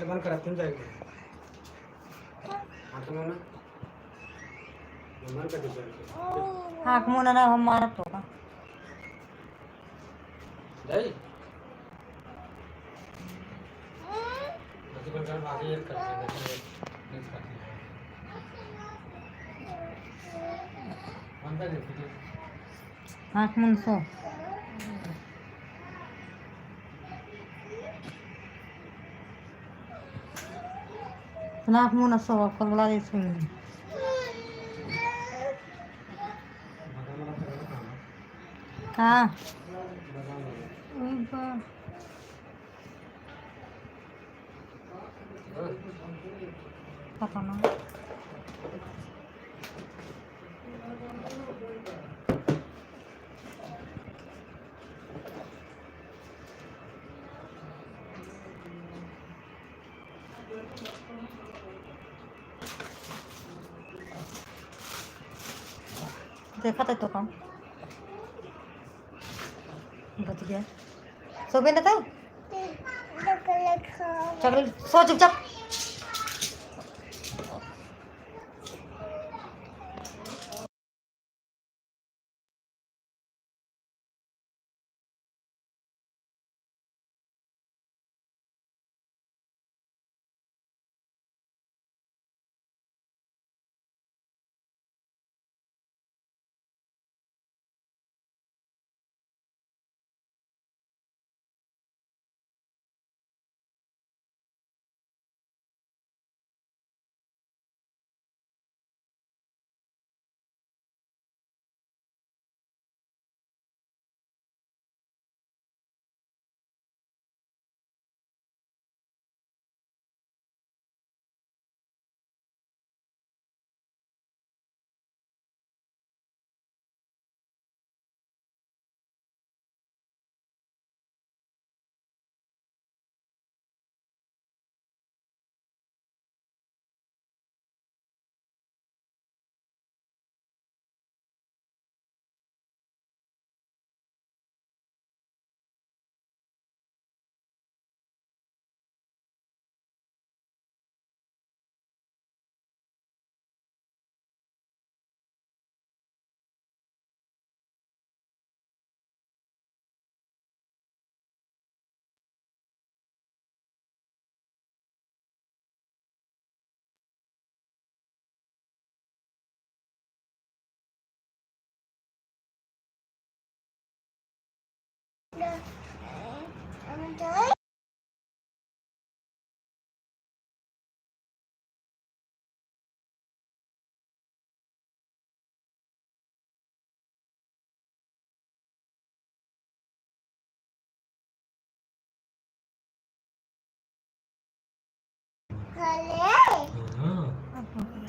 बंद करा तुम जाएगी हाँ तुम ना बंद कर दीजिए आँख मुँह ना हम मारत होगा जाइए बंद कर आगे ये कर बंद कर दीजिए आँख मुँह सो आँख मुँह न सो कल बोला जैसे हाँ पता ना देखा था तो काम बच गया सो भी ना था चल सो चुपचाप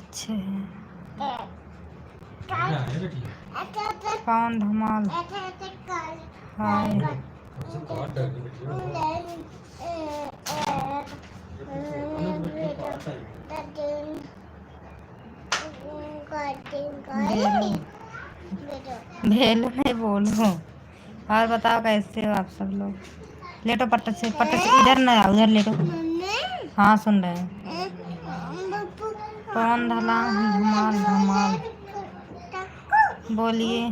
अच्छे कौन धमाल हाय भेलो नहीं बोलो और बताओ कैसे हो आप सब लोग लेटो पट्ट से इधर ना आओ उधर लेटो हाँ सुन रहे हैं कौन धला धमाल धमाल बोलिए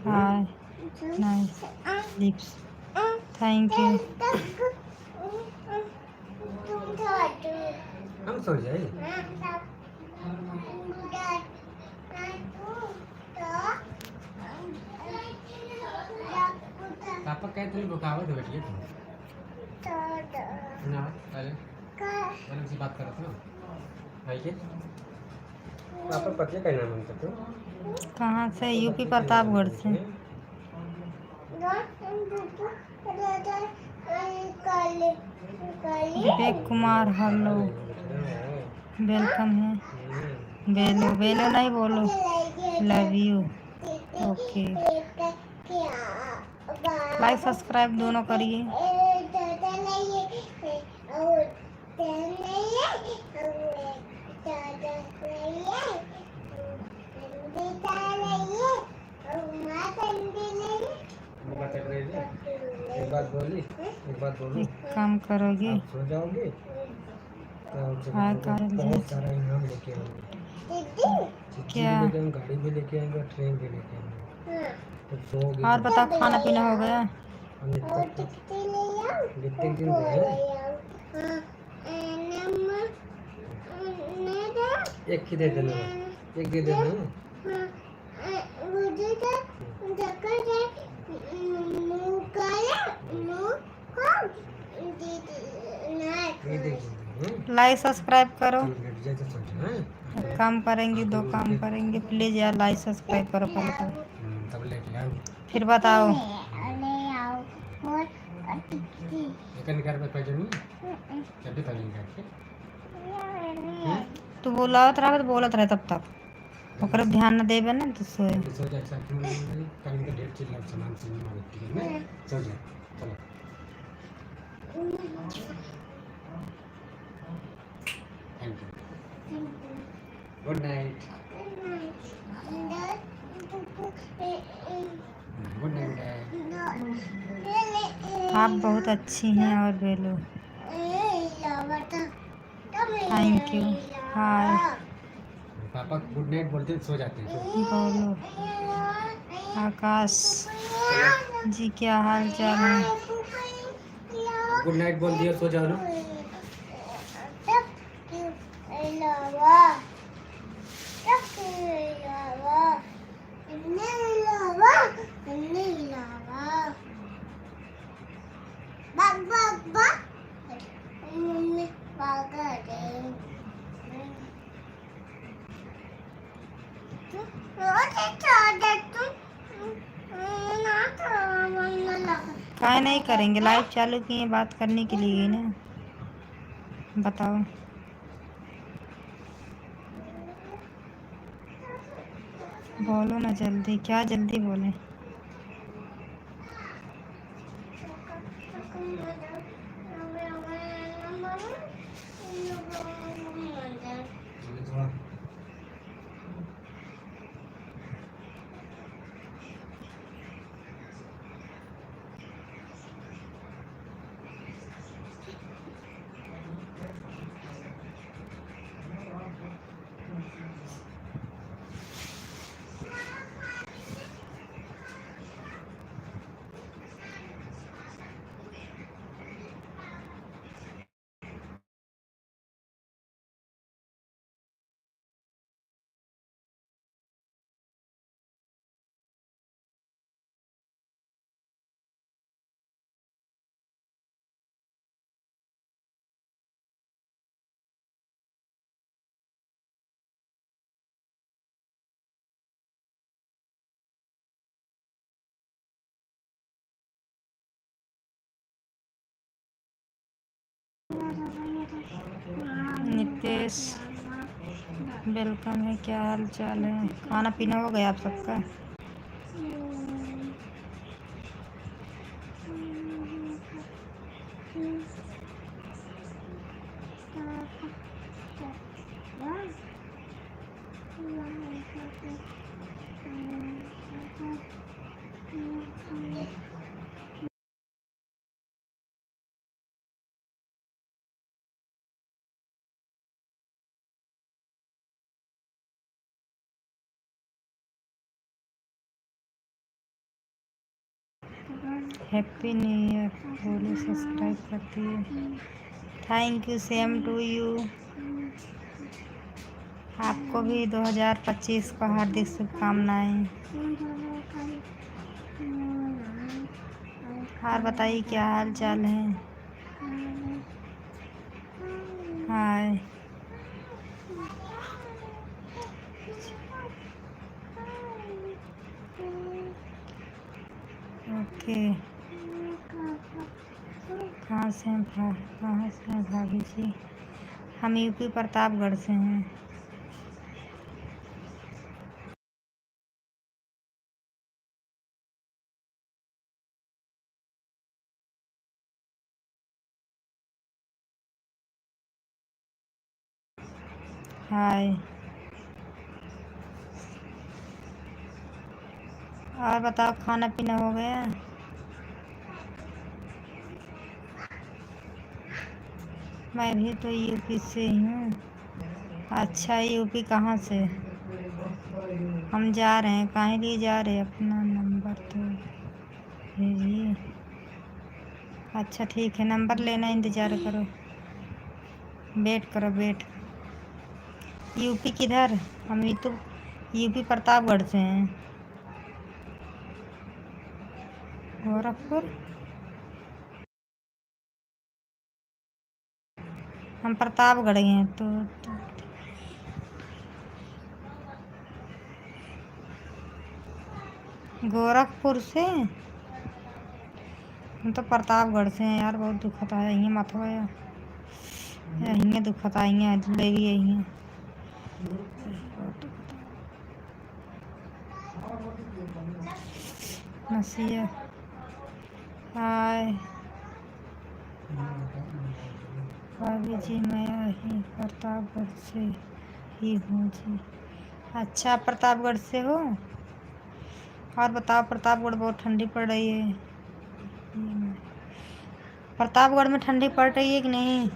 hi nice lips thank you हम सो जाए पापा कहते हैं रुकावट हो बैठिए ना अरे मैंने उनसे बात करा था भाई के पापा पतिया का नाम बनता तो कहाँ से यूपी प्रतापगढ़ से विवेक कुमार हेलो वेलकम है बेलो बेलो नहीं बोलो love you okay like subscribe दोनों करिए बात कर रही थी, एक बात बोली, एक बात बोलूं, एक काम करोगे आप सो जाओगे तो आपसे हाँ बोलूँगा काजल बहुत जी सारा इनाम लेके आऊँगा, चिट्ठी भी क्या लेके आऊँगा, गाड़ी भी लेके आऊँगा, ट्रेन भी लेके आऊँगा, तो सोओगे और तो बताओ खाना पीना हो गया अभी तक कितने दिन गए, एक ही दे देना, एक दे देना, ये देख लीजिए, लाइक सब्सक्राइब करो कल बैठ जाए तो सोचो, हाँ? एक काम करेंगे दो काम करेंगे प्लीज़ यार लाइक सब्सक्राइब करो पहले तो तब लेके आओ, फिर बताओ एक निकाल पे पैसे नहीं, जल्दी पैसे निकाल के, तू बोलावत रहा तो बोलत रहे तब तक ओकरे ध्यान न देबे ना तो सोए जल्दी सो जाए, साथ में कल इनका डेढ़ चिल्ला सामान से नहीं मांगती है ना, सो जाए, चलो, thank you, good night, good night, आप बहुत अच्छी हैं और बेलो थैंक यू हाय पापा गुड नाइट बोलते हैं, सो जाते हैं, सो। बोलो आकाश जी क्या हाल चाल है गुड नाइट बोल दिया, सो जाओ ना, काय नहीं करेंगे लाइव चालू किए बात करने के लिए ही ना बताओ बोलो ना जल्दी क्या जल्दी बोले थोड़ा नितेश वेलकम है क्या हाल चाल है खाना पीना हो गया आप सबका हैप्पी न्यू ईयर बोलो सब्सक्राइब करती है thank you same to you आपको भी 2025 को हार्दिक शुभकामनाएं और बताइए क्या हाल चाल है हाय ओके कहाँ से हैं भाभी जी हम यूपी प्रतापगढ़ से हैं हाय और बताओ खाना पीना हो गया मैं भी तो यूपी से ही हूँ। अच्छा, यूपी कहाँ से? हम जा रहे हैं। काहे लिए जा रहे हैं? अपना नंबर तो भेजिए। अच्छा ठीक है, नंबर लेना, इंतज़ार करो, वेट करो, वेट। यूपी किधर? हम ये तो यूपी प्रतापगढ़ से हैं। गोरखपुर? हम प्रतापगढ़ गए हैं तो गोरखपुर से। हम तो प्रतापगढ़ से हैं यार। बहुत दुखत है यहीं मत हो या यहीं दुखत है, यहीं जलेबी यहीं नसिया। हाय भाभी जी, मैं यही प्रतापगढ़ से ही हूँ जी। अच्छा, प्रतापगढ़ से हो? और बताओ, प्रतापगढ़ बहुत ठंडी पड़ रही है। प्रतापगढ़ में ठंडी पड़ रही है कि नहीं?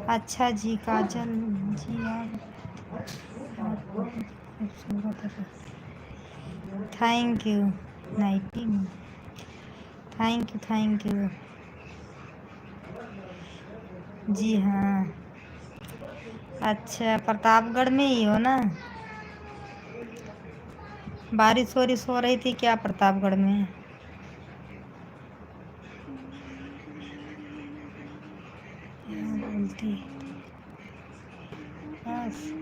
अच्छा जी, काजल जी आप बहुत खूबसूरत है। Thank you. नाइटी में थैंक यू, थैंक यू। जी हाँ। अच्छा, प्रतापगढ़ में ही हो ना? बारिश वारिश हो रही थी क्या प्रतापगढ़ में? क्या बोलती बस।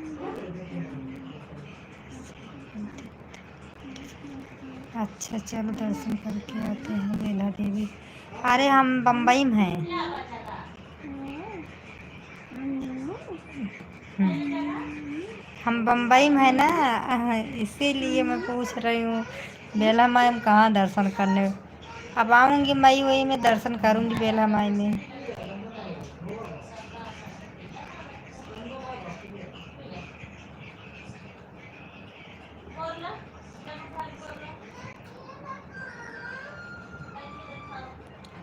अच्छा चलो, दर्शन करके आते हैं बेला देवी। अरे हम बम्बई में हैं। हम बम्बई में है ना, इसीलिए मैं पूछ रही हूँ बेला माई में कहाँ दर्शन करने। अब आऊँगी मई वही में दर्शन करूँगी बेला माई में।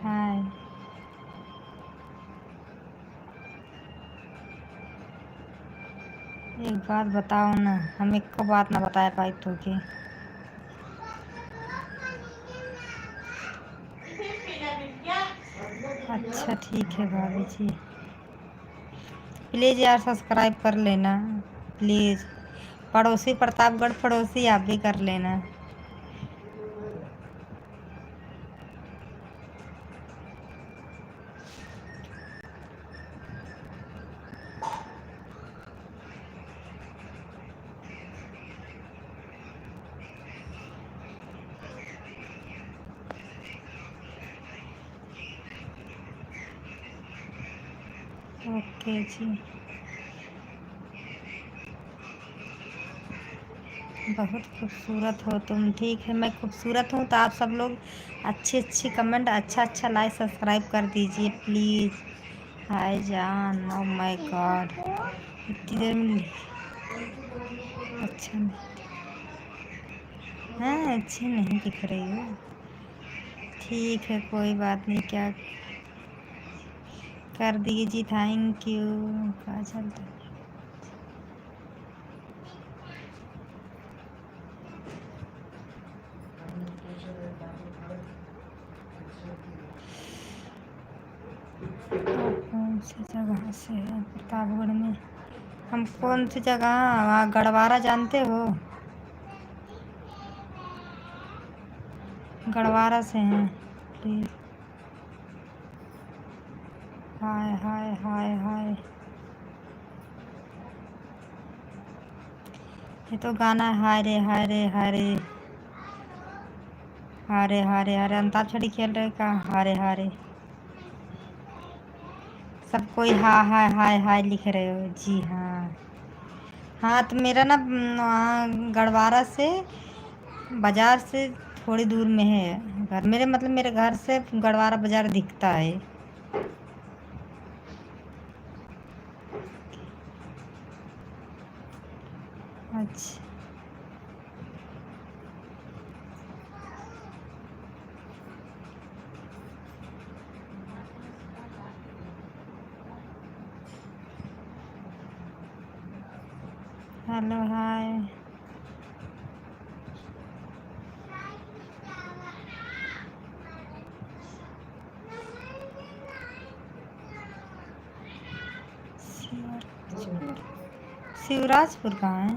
हाँ, एक बात बताओ ना, हम एक को बात ना बता पाई तो की। अच्छा ठीक है भाभी जी, प्लीज़ यार सब्सक्राइब कर लेना प्लीज़। पड़ोसी प्रतापगढ़ पड़ोसी आप भी कर लेना। ओके जी, बहुत खूबसूरत हो तुम। ठीक है, मैं खूबसूरत हूँ तो आप सब लोग अच्छी अच्छी कमेंट, अच्छा अच्छा लाइक सब्सक्राइब कर दीजिए प्लीज़। हाय जान, ओ माय गॉड, इतनी देर में अच्छा नहीं। हाँ, अच्छी नहीं दिख रही हो। ठीक है, कोई बात नहीं, क्या कर दीजिए। Thank you. कहाँ चलता है? आप कौन सी जगह से हैं प्रतापगढ़ में? हम कौन सी जगह? वहाँ गढ़वारा जानते हो? गढ़वारा से हैं प्लीज़। हाय हाय हाय हाय, ये तो गाना है हाय रे हाय रे हाय रे हारे हारे हारे। अंताक्षरी खेल रहे का? हारे हारे। सब कोई हाँ हाय हाय हाय लिख रहे हो जी हाँ। हाँ तो मेरा ना वहाँ गढ़वारा से, बाज़ार से थोड़ी दूर में है घर मेरे, मतलब मेरे घर से गढ़वारा बाज़ार दिखता है। अच्छा हेलो हाय। शिवराजपुर कहाँ है?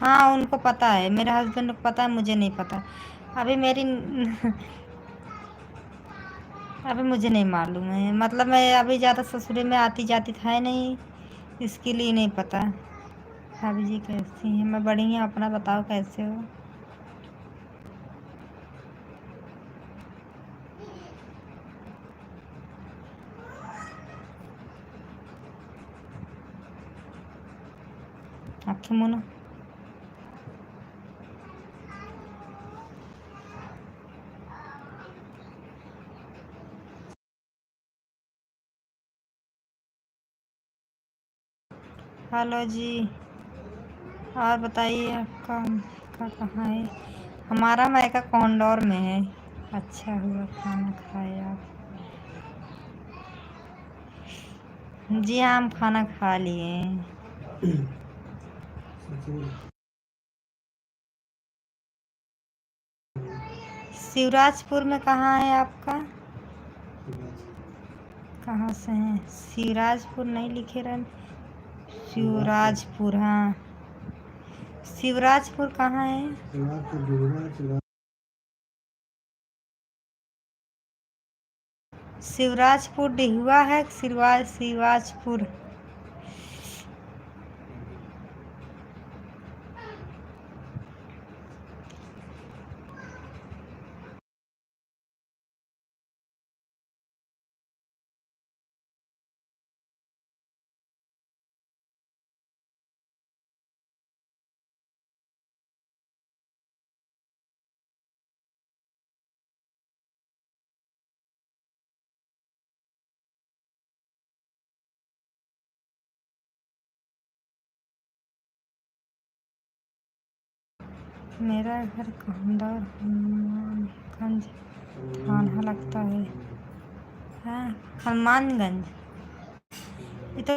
हाँ उनको पता है, मेरे हस्बैंड को पता है, मुझे नहीं पता। अभी मेरी अभी मुझे नहीं मालूम है, मतलब मैं अभी ज़्यादा ससुरे में आती जाती था है नहीं, इसके लिए नहीं पता। भाभी जी कैसी हैं? मैं बढ़िया, अपना बताओ कैसे हो? आँखें मुनो। हेलो जी, और बताइए आपका कहाँ है? हमारा मायका कोंडौर में है। अच्छा हुआ खाना खाए आप। जी हाँ, हम खाना खा लिए। शिवराजपुर में कहाँ है आपका? कहाँ से हैं? शिवराजपुर नहीं लिखे रहे। शिवराजपुर, हाँ। शिवराजपुर कहाँ है? शिवराजपुर डिहुआ है। शिवराजपुर। मेरा घर कोंडौर हनुमानगंज थाना लगता है। हाँ, हनुमानगंज। ये तो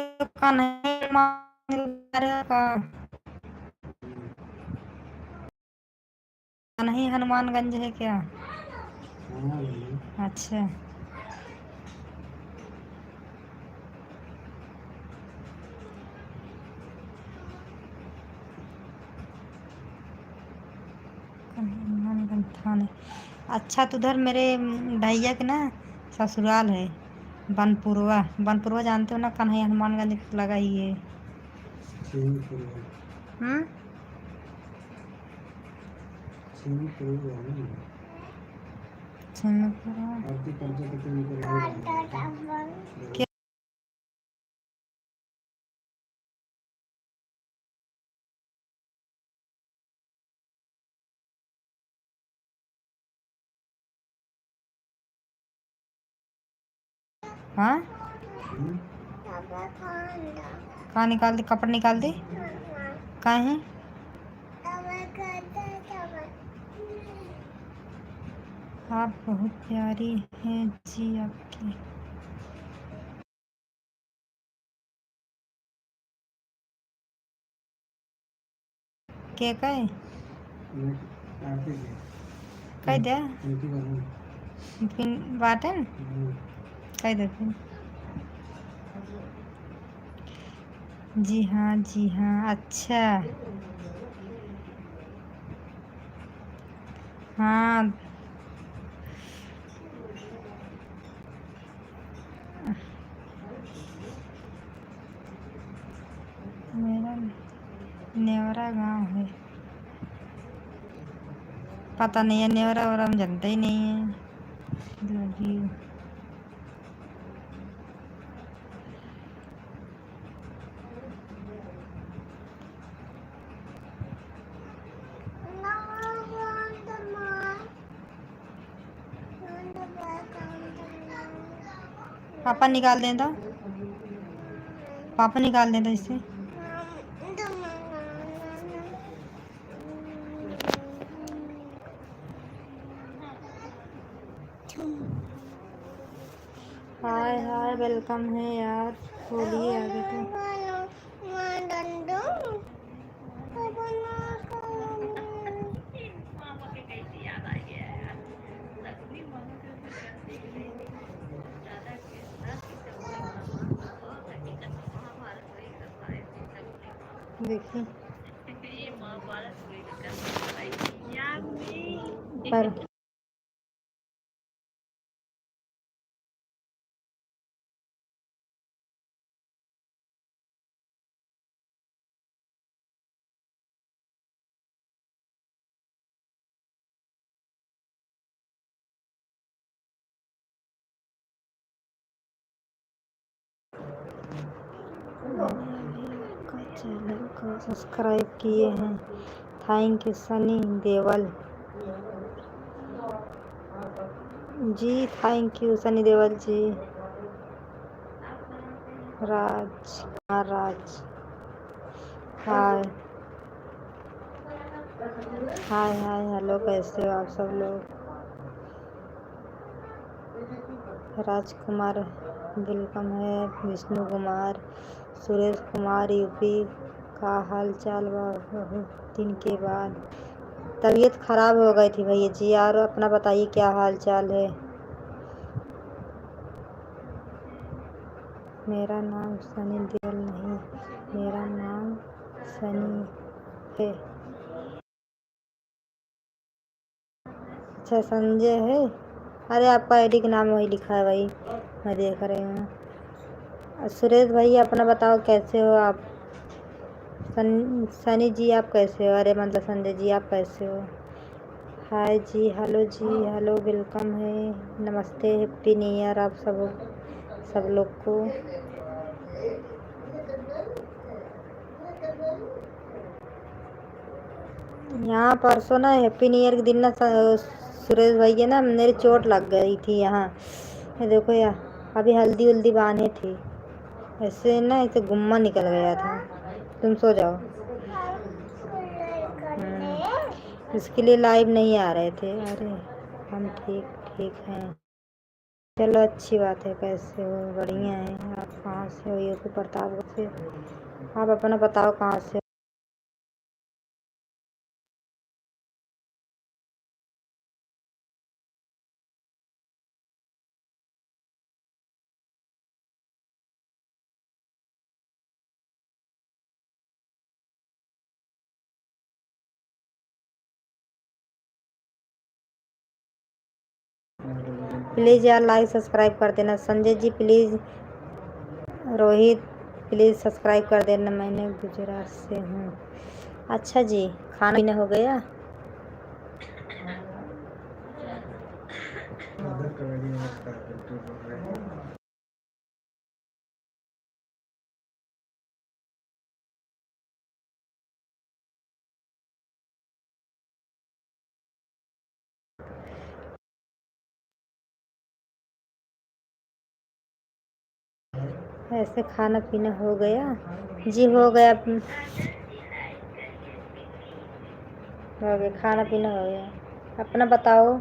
नहीं हनुमानगंज है क्या? अच्छा। हनुमानगंज थाने। अच्छा, तो उधर मेरे भैया के ना ससुराल है। बनपुरवा। बनपुरवा जानते हो ना? कन्हैया हनुमानगंज लगा ही है। हम्म। क्या? हाँ, कहाँ निकाल दे? कपड़ा निकाल दे। कहाँ है? आप बहुत प्यारी हैं जी आपकी। क्या कहे? कह दे फिर बाटन। कह दे फिर। जी हाँ, जी हाँ, अच्छा। हाँ। मेरा नेवरा गांव है। पता नहीं है, नेवरा और हम जानते ही नहीं है। Love you. पापा निकाल दें तो? पापा निकाल दें तो इससे। हाय हाय, वेलकम है यार। बोलिए आगे तो। देखिए पर चैनल को सब्सक्राइब किए हैं। Thank you Sunny Deol ji, thank you Sunny Deol ji. Kumar Raj, hi hi hi hello, कैसे हो आप सब लोग? राजकुमार वेलकम है। विष्णु कुमार, सुरेश कुमार यूपी, का हाल चाल बहुत दिन के बाद? तबीयत खराब हो गई थी भैया जी। और अपना बताइए क्या हाल चाल है? मेरा नाम सनी देओल नहीं, मेरा नाम सनी है। अच्छा संजय है। अरे आपका आईडी का नाम वही लिखा है, वही मैं देख रही हूँ। सुरेश भाई अपना बताओ कैसे हो आप? सनी जी आप कैसे हो? अरे मतलब संजय जी आप कैसे हो? हाय जी, हेलो वेलकम है। नमस्ते, हैप्पी न्यू ईयर आप सब लोग को। यहाँ परसों ना हैप्पी न्यू ईयर के दिन ना सुरेश भैया ना मेरी चोट लग गई थी यहाँ। ये देखो यार, अभी हल्दी उल्दी बांधे थी, ऐसे ना ऐसे गुम्मा निकल गया था। तुम सो जाओ। इसके लिए लाइव नहीं आ रहे थे। अरे हम ठीक ठीक हैं। चलो अच्छी बात है। कैसे हो? बढ़िया है। आप कहाँ से हो? यूपी प्रतापगढ़ से। आप अपना बताओ कहाँ से? प्लीज़ यार लाइक सब्सक्राइब कर देना। Sanjay ji please, Rohit please subscribe कर देना। मैंने गुजरात से हूँ। अच्छा जी, खाना पीना हो गया? ऐसे खाना पीना हो गया? जी हो गया, हो गया खाना पीना हो गया। अपना बताओ।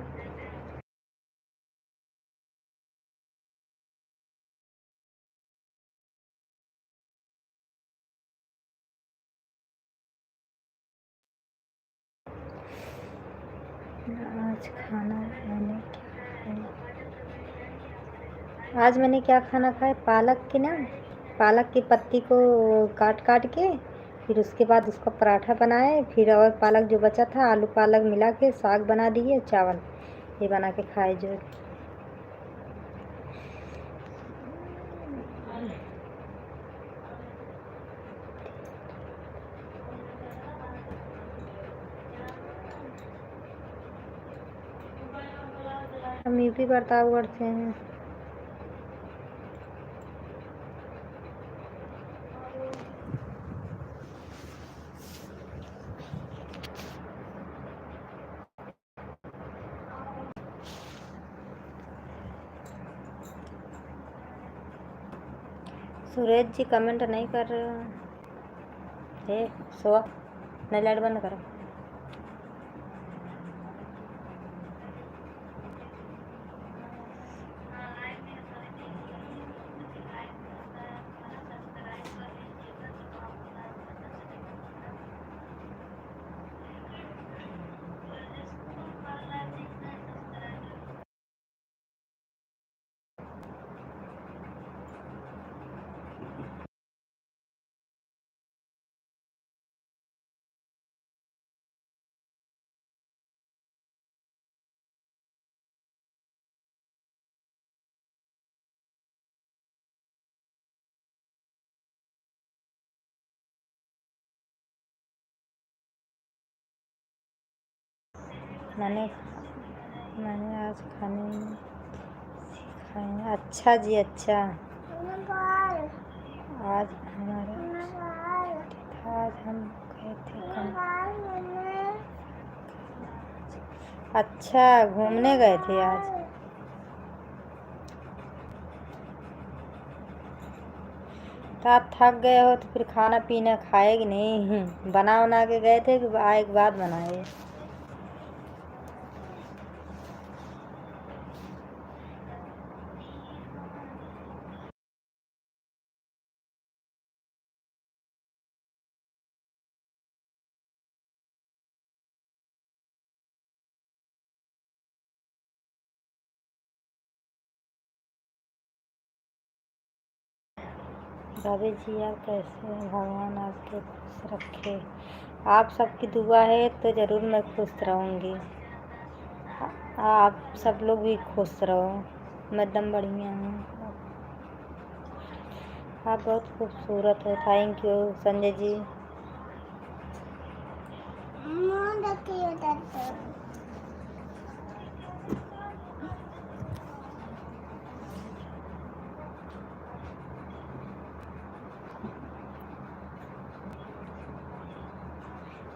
आज खाना मैंने क्या खाया? आज मैंने क्या खाना खाया? पालक की ना, पालक की पत्ती को काट काट के फिर उसके बाद उसका पराठा बनाए, फिर और पालक जो बचा था आलू पालक मिला के साग बना दिए, चावल ये बना के खाए जो। हम यूपी प्रतापगढ़ से हैं। सुरेश जी कमेंट नहीं कर रहे हो? हे सो, नहीं लाइट बंद करो। मैंने मैंने आज खाने में खाया। अच्छा जी, अच्छा। आज हमारा था, आज हम गए थे अच्छा, घूमने गए थे आज। तो आप थक गए हो तो फिर खाना पीना खाए कि नहीं? बना के गए थे कि आए के बाद बनाए? भाभी जी आप कैसे हैं? भगवान आपके खुश रखे। आप सबकी दुआ है तो ज़रूर मैं खुश रहूँगी। आप सब लोग भी खुश रहो। मैं एकदम बढ़िया हूँ। आप बहुत खूबसूरत हो। Thank you Sanjay ji.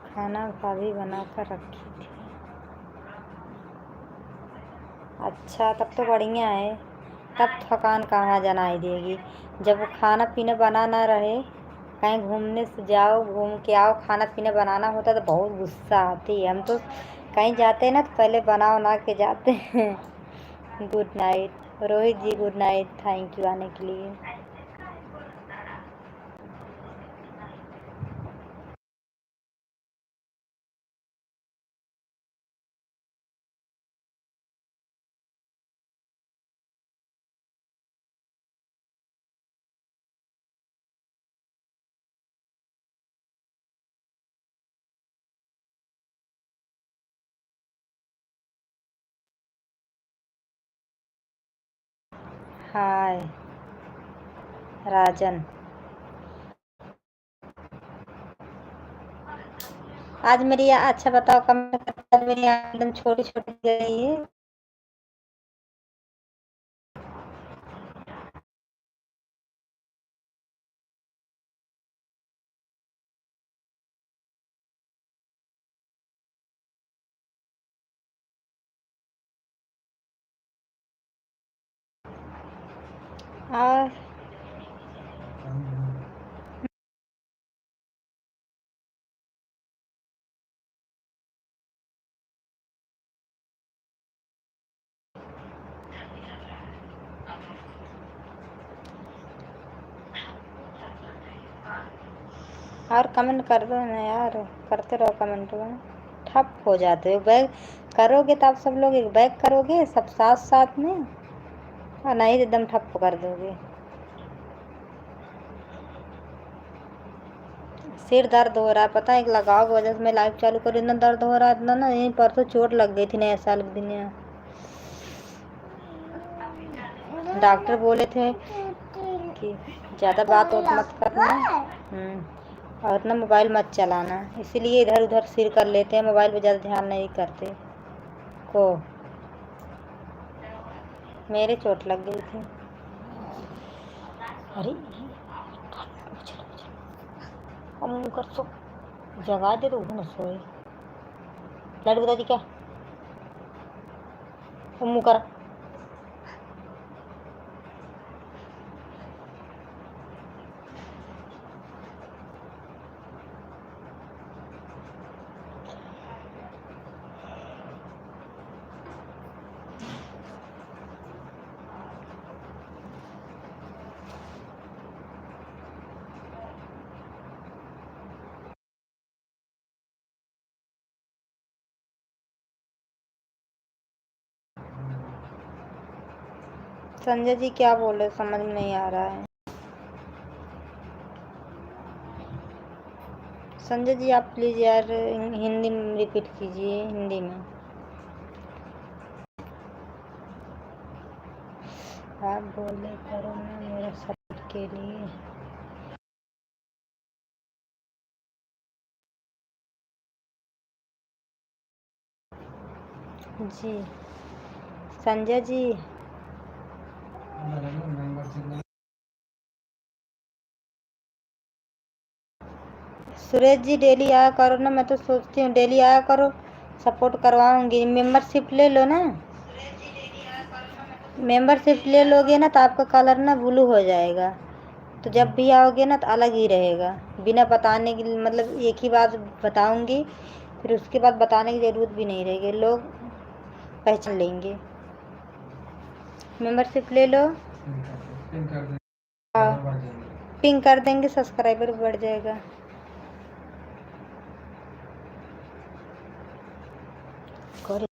खाना भाभी बना कर रखी थी। अच्छा, तब तो बढ़िया है। तब थकान कहाँ जनाई देगी। जब वो खाना पीना बना ना रहे, कहीं घूमने से जाओ, घूम के आओ, खाना पीना बनाना होता तो बहुत गुस्सा आती है। हम तो कहीं जाते हैं ना तो पहले बना के जाते हैं। Good night Rohit ji, good night. Thank you आने के लिए। हाय राजन, आज मेरी अच्छा बताओ कमेंट, आज मेरी एकदम छोटी छोटी गई है। और कमेंट कर दो ना यार, करते रहो कमेंट में। ठप हो जाते हो। बैग करोगे तो आप सब लोग एक बैग करोगे सब साथ साथ में, और नहीं तो एकदम ठप कर दोगे। सिर दर्द हो रहा है, पता है एक लगाव की वजह से मैं लाइव चालू कर, इतना दर्द हो रहा है इतना ना। यहीं परसों चोट लग गई थी नया साल के दिन। डॉक्टर बोले थे कि ज़्यादा बात और मत करना। और इतना मोबाइल मत चलाना, इसीलिए इधर उधर सिर कर लेते हैं, मोबाइल पे ज़्यादा ध्यान नहीं करते। को मेरे चोट लग गई थी। अरे अब मुँह कर सो, जगा दे तो न सोए। लड़ बता दी क्या मुँह कर। संजय जी क्या बोल रहे समझ में नहीं आ रहा है। संजय जी आप प्लीज़ यार हिंदी में रिपीट कीजिए, हिंदी में। आप बोले करो ना मेरा शरीर के लिए। जी संजय जी मेंबरशिप सुरेश जी डेली आया करो ना, मैं तो सोचती हूँ डेली आया करो, सपोर्ट करवाऊंगी। मेंबरशिप ले लो ना, मेंबरशिप ले लोगे ना तो आपका कलर ना ब्लू हो जाएगा, तो जब भी आओगे ना तो अलग ही रहेगा। बिना बताने की मतलब एक ही बात बताऊंगी, फिर उसके बाद बताने की ज़रूरत भी नहीं रहेगी, लोग पहचान लेंगे। मेंबरशिप ले लो, पिन कर दे, हाँ बढ़ जाएंगे। पिंग कर देंगे, सब्सक्राइबर बढ़ जाएगा। करे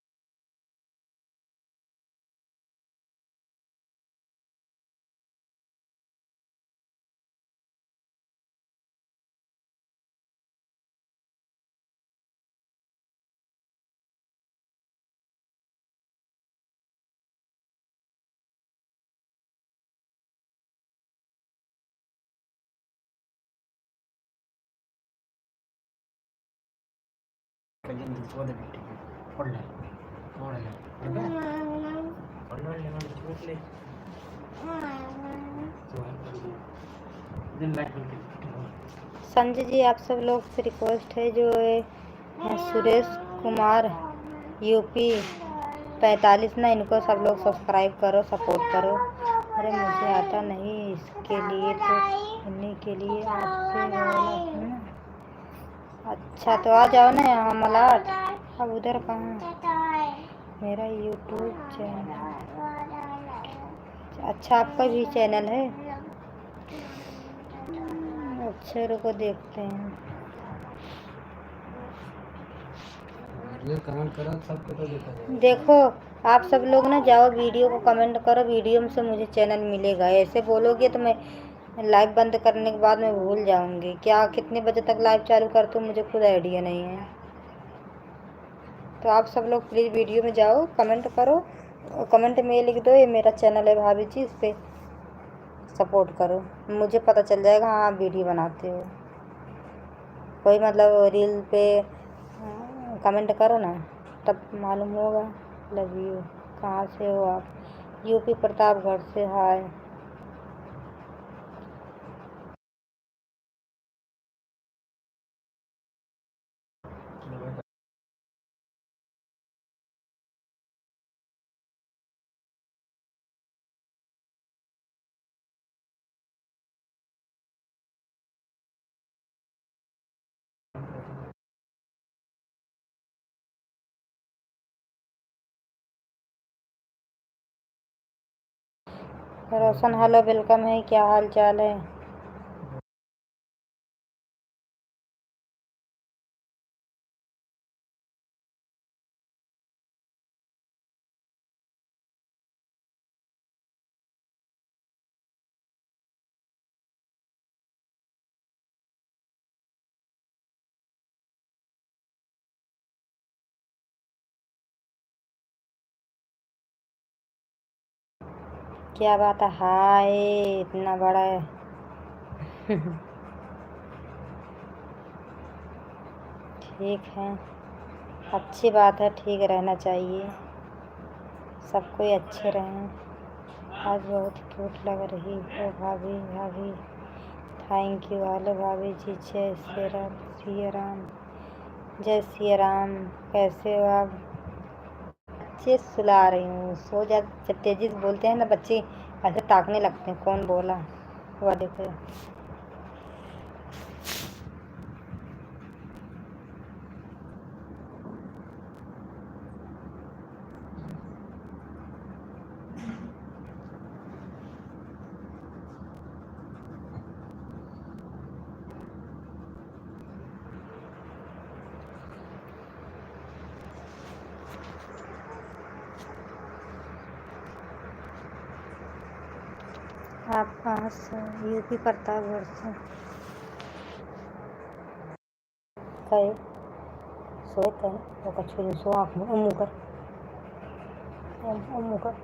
संजय जी आप सब लोग से रिक्वेस्ट है, जो सुरेश कुमार यूपी 45 ना, इनको सब लोग सब्सक्राइब करो, सपोर्ट करो। अरे मुझे आता नहीं, इसके लिए तो सुनने के लिए आपसे बोला था ना। अच्छा तो आ जाओ ना यहाँ मलाट। अब उधर कहाँ मेरा यूट्यूब चैनल? अच्छा आपका भी चैनल है? अच्छा रुको देखते हैं। वीडियो कमेंट करो, सबको तो देखा जाएगा। देखो आप सब लोग ना जाओ वीडियो को कमेंट करो, वीडियो में से मुझे चैनल मिलेगा। ऐसे बोलोगे तो मैं लाइव बंद करने के बाद मैं भूल जाऊंगी। क्या कितने बजे तक लाइव चालू करती हूँ मुझे खुद आइडिया नहीं है। तो आप सब लोग प्लीज़ वीडियो में जाओ, कमेंट करो, और कमेंट में ये लिख दो ये मेरा चैनल है भाभी जी, इस पर सपोर्ट करो, मुझे पता चल जाएगा हाँ आप वीडियो बनाते हो। कोई मतलब रील पे कमेंट करो ना, तब मालूम होगा। Love you. कहाँ से हो आप? यूपी प्रतापगढ़ से। हाय। रोशन हेलो वेलकम है, क्या हाल चाल है? क्या बात है? हाय इतना बड़ा है। ठीक है, अच्छी बात है, ठीक रहना चाहिए, सब कोई अच्छे रहें। आज बहुत क्यूट लग रही हो भाभी। भाभी थैंक यू। हेलो भाभी जी, जय श्री राम। सिया राम, जय सिया राम। कैसे हो आप? बच्चे सुला रही हूँ, सो जा। जब तेजी से बोलते हैं ना बच्चे ऐसे ताकने लगते हैं, कौन बोला? हुआ देखो। आप कहाँ से? यूपी प्रतापगढ़ से। कहे सोते हैं वो कछुए सो आँख में मुँह कर मुँह कर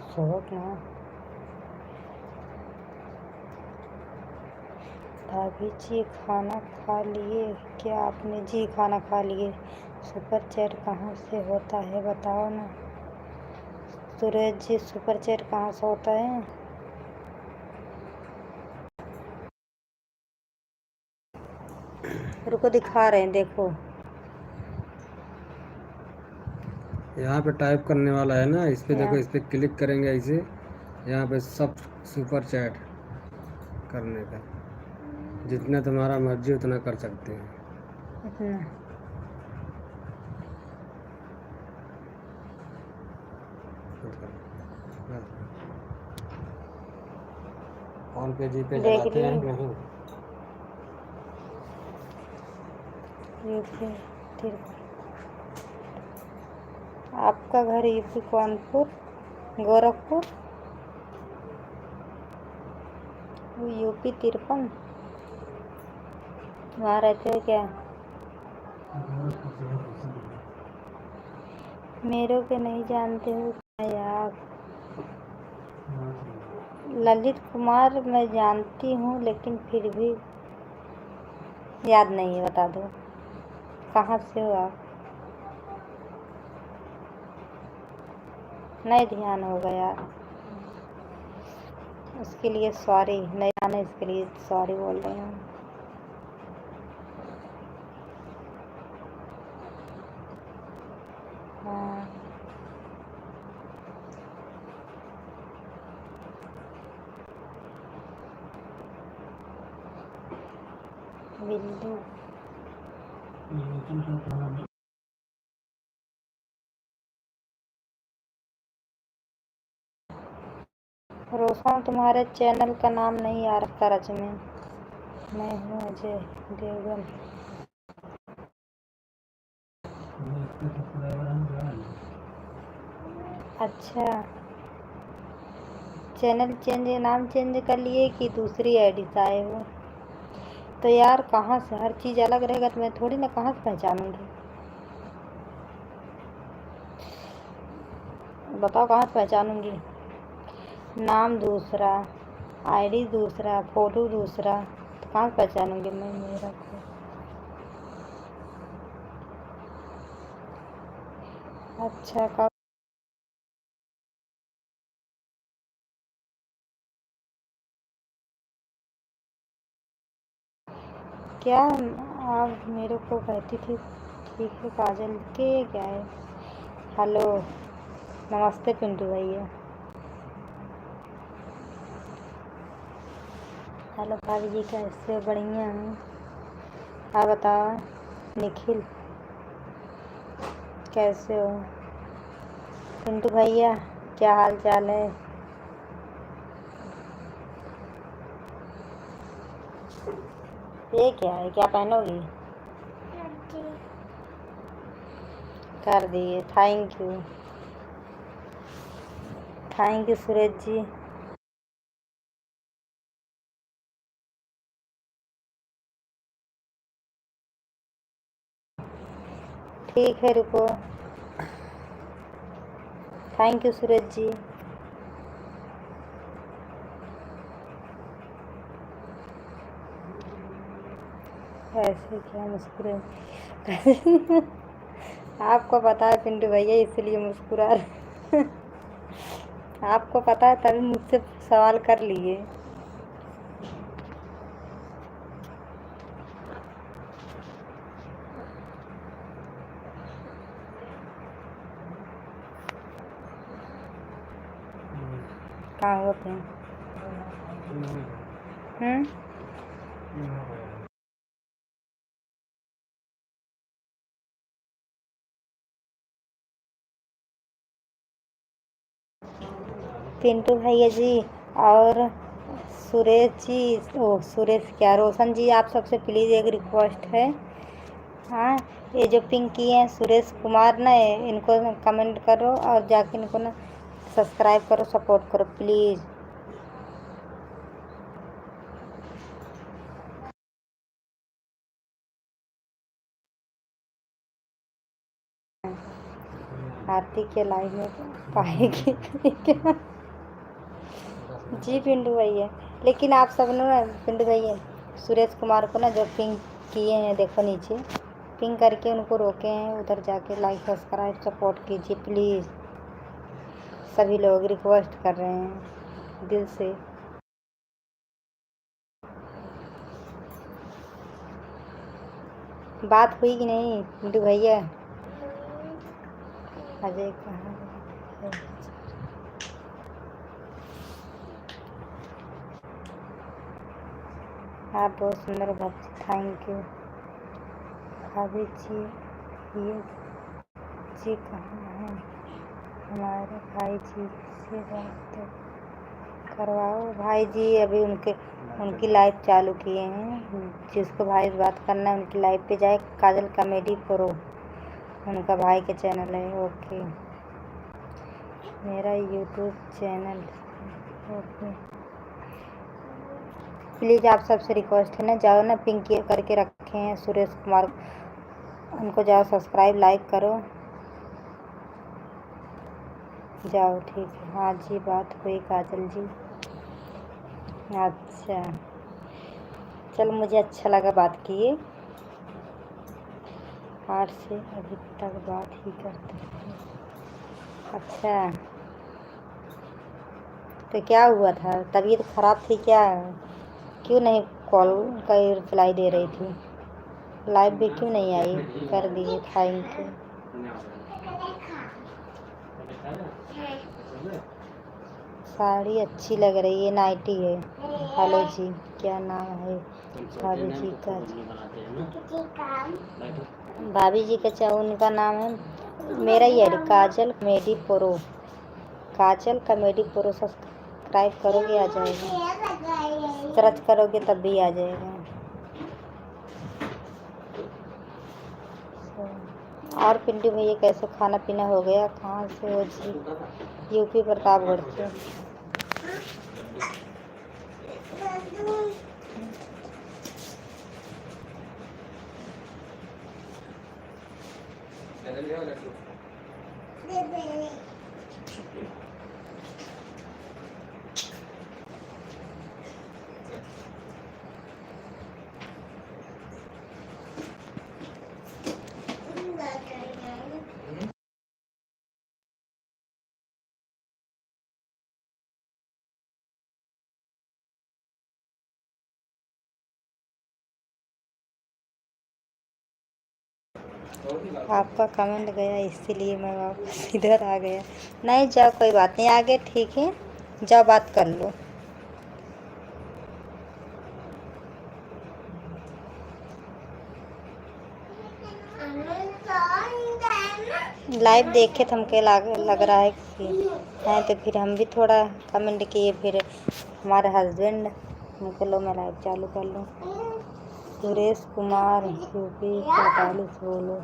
सोत ना। भाभी जी खाना खा लिए क्या आपने? जी खाना खा लिए। सुपर चैट कहाँ से होता है बताओ ना। सूरज जी सुपर चैट कहाँ से होता है? रुको दिखा रहे हैं देखो। यहाँ पे टाइप करने वाला है ना, इस पे देखो, यहाँ इस पे क्लिक करेंगे ऐसे, यहाँ पे सब सुपर चैट करने का, जितना तुम्हारा मर्जी उतना कर सकते हैं। इतना फोन पे जी पे देख चलाते हैं लिए नहीं? यूपी तिरपन। आपका घर यूपी कानपुर गोरखपुर यूपी 53 वहाँ रहते हो क्या? मेरे को नहीं जानते हो क्या यार? ललित कुमार मैं जानती हूँ लेकिन फिर भी याद नहीं है, बता दो कहाँ से हो आप? नहीं ध्यान होगा यार, उसके लिए सॉरी, नहीं आना इसके लिए सॉरी बोल रही हूँ। हाँ बिल्लू रोशन तुम्हारे चैनल का नाम नहीं आ रखा रच में। मैं हूँ अजय देवगन। अच्छा चैनल चेंज नाम चेंज कर लिए कि दूसरी आईडी से आए हो? तो यार कहाँ से, हर चीज़ अलग रहेगा तो मैं थोड़ी ना कहाँ से पहचानूंगी, बताओ कहाँ से पहचानूंगी? नाम दूसरा, आईडी दूसरा, फोटो दूसरा, तो कहाँ से पहचानूंगी मैं मेरा को? अच्छा कब क्या आप मेरे को कहती थी ठीक है काजल के क्या है? हेलो नमस्ते पिंटू भैया। हेलो भाभी जी कैसे हो? बढ़िया हूँ। आप बताओ निखिल कैसे हो? पिंटू भैया क्या हाल चाल है? ये क्या है, क्या पहनोगी? कर दिए, थैंक यू सूरज जी। ठीक है रुको, थैंक यू सूरज जी। ऐसे क्या मुस्कुरा आपको पता है पिंटू भैया इसलिए मुस्कुरा रहे आपको पता है तभी मुझसे सवाल कर लिए। कहाँ होते हैं? पिंटू भैया जी और सुरेश जी, ओ सुरेश क्या रोशन जी, आप सबसे प्लीज़ एक रिक्वेस्ट है। हाँ ये जो पिंक किए हैं सुरेश कुमार ना, इनको कमेंट करो और जाके इनको ना सब्सक्राइब करो, सपोर्ट करो प्लीज़। आरती के लाइव में पाएगी क्या? जी पिंटू भैया, लेकिन आप सब ना पिंटू भैया सुरेश कुमार को ना जो पिंक किए हैं देखो नीचे, पिंग करके उनको रोके हैं, उधर जाके लाइक सब्सक्राइब सपोर्ट कीजिए प्लीज़। सभी लोग रिक्वेस्ट कर रहे हैं दिल से। बात हुई कि नहीं पिंटू भैया? अजय कहाँ है? आप बहुत सुंदर बच्चे, थैंक यू। भाभी जी ये जी कहाँ हैं? हमारे भाई जी से बात तो करवाओ। भाई जी अभी उनकी लाइव चालू किए हैं, जिसको भाई से बात करना है उनकी लाइव पे जाए। काजल कॉमेडी प्रो उनका भाई के चैनल है। ओके, मेरा यूट्यूब चैनल। ओके, प्लीज़ आप सबसे रिक्वेस्ट है ना, जाओ ना, पिंक करके रखे हैं सुरेश कुमार, उनको जाओ सब्सक्राइब लाइक करो, जाओ। ठीक है, हाँ जी बात हुई काजल जी। अच्छा चलो, मुझे अच्छा लगा बात किए। 8 से अभी तक बात ही करते हैं। अच्छा, तो क्या हुआ था? तबीयत खराब थी क्या? क्यों नहीं कॉल का रिप्लाई दे रही थी? लाइव भी क्यों नहीं आई? कर दिए, थैंक यू। साड़ी अच्छी लग रही है, नाइटी है। हेलो जी, क्या नाम है भाभी जी का? भाभी जी का उनका नाम है, मेरा ही है काजल कॉमेडी प्रो। काजल कॉमेडी प्रो सब्सक्राइब करोगे आ जाएगा, सर्च करोगे तब भी आ जाएगा। और पिंटू भैया कैसे, खाना पीना हो गया? कहाँ से हो जी? यूपी प्रतापगढ़ से। आपका कमेंट गया इसीलिए मैं वापस इधर आ गया। नहीं जाओ, कोई बात नहीं, आगे ठीक है, जाओ बात कर लो। लाइव देखे तो हमको लग रहा है कि हैं, तो फिर हम भी थोड़ा कमेंट किए। फिर हमारे हस्बैंड हमको, लो मैं लाइव चालू कर लूँ। सुरेश कुमार यूपी 45 बोलो।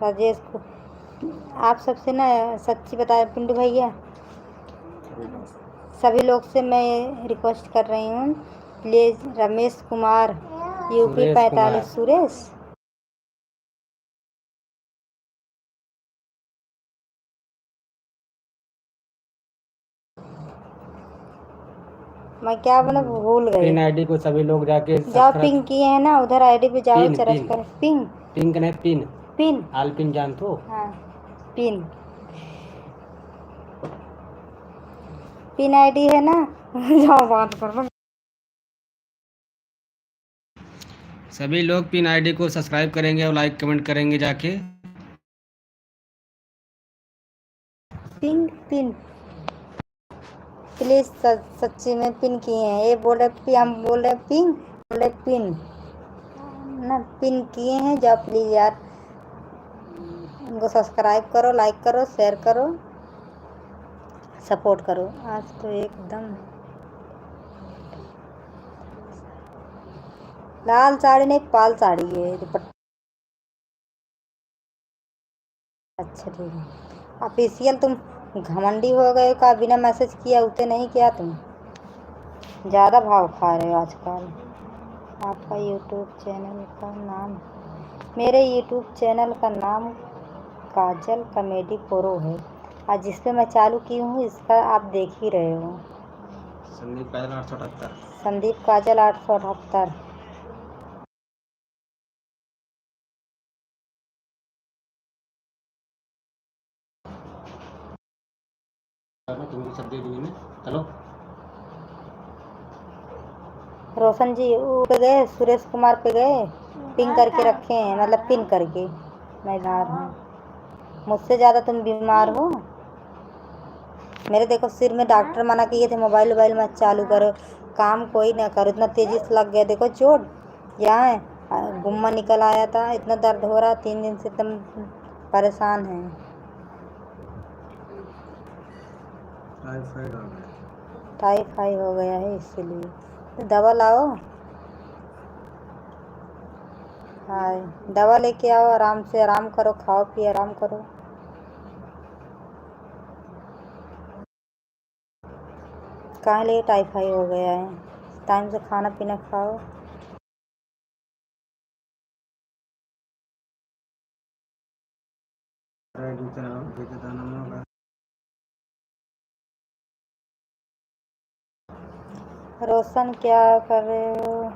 राजेश को आप सबसे ना सच्ची बताए पिंटू भैया, सभी लोग से मैं रिक्वेस्ट कर रही हूँ प्लीज़। रमेश कुमार यूपी 45 सुरेश। मैं क्या बोला भूल गई। पिन आईडी को सभी लोग जाके जाओ, पिंग किए हैं ना, उधर आईडी पे जाओ, सर्च करो पिंग। पिंक नहीं, पिन पिन आल पिन जान तो। हाँ, पिन पिन आईडी है ना। जाओ बात कर लो। सभी लोग पिन आईडी को सब्सक्राइब करेंगे और लाइक कमेंट करेंगे जाके। पिन पिन प्लीज, सच्ची में पिन किए हैं। ये बोले हम बोले पिंग, बोले पिन ना, पिन किए हैं। जाओ प्लीज़ यार, उनको सब्सक्राइब करो, लाइक करो, शेयर करो, सपोर्ट करो। आज तो एकदम लाल साड़ी नहीं, पाल साड़ी है दुपट्टा। अच्छा ठीक है। ऑफिशियल तुम घमंडी हो गए का, बिना मैसेज किया उते नहीं किया तुम, ज़्यादा भाव खा रहे हो आजकल। आपका यूट्यूब चैनल का नाम? मेरे यूट्यूब चैनल का नाम काजल कॉमेडी प्रो है, और जिस पे मैं चालू की हूँ इसका आप देख ही रहे हो। संदीप काजल 878। संदीप काजल 878। तुमको सब दे दूँगी मैं। चलो रोशन जी वो पे गए, सुरेश कुमार पे गए, पिन करके रखे हैं, मतलब पिन करके। मैं बीमार हूँ, मुझसे ज़्यादा तुम बीमार हो। मेरे देखो सिर में डॉक्टर मना किए थे मोबाइल वोबाइल मत चालू करो, काम कोई ना करो, इतना तेजी से लग गया देखो चोट यहाँ है, गुम्मा निकल आया था, इतना दर्द हो रहा, 3 दिन से एकदम परेशान है। टाइफाइड हो गया। टाइफाइड हो गया है इसीलिए, तो दवा लाओ। हाँ दवा लेके आओ, आराम से आराम करो, खाओ पिए आराम करो। काहे लिए टाइफाइड हो गया है, टाइम से खाना पीना खाओ। रोशन क्या कर रहे हो?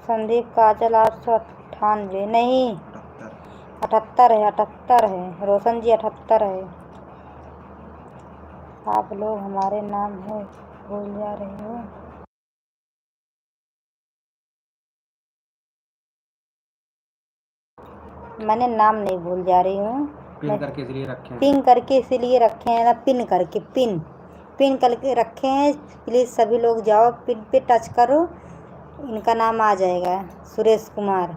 संदीप काजल 898 नहीं 78 है, 78 है रोशन जी, 78 है। आप लोग हमारे नाम है भूल जा रहे हो। मैंने नाम नहीं भूल जा रही हूँ, पिन करके इसलिए रखे हैं। पिन करके इसीलिए रखे हैं ना, पिन करके पिन पिन करके रखे हैं। प्लीज़ सभी लोग जाओ, पिन पे टच करो, इनका नाम आ जाएगा, सुरेश कुमार।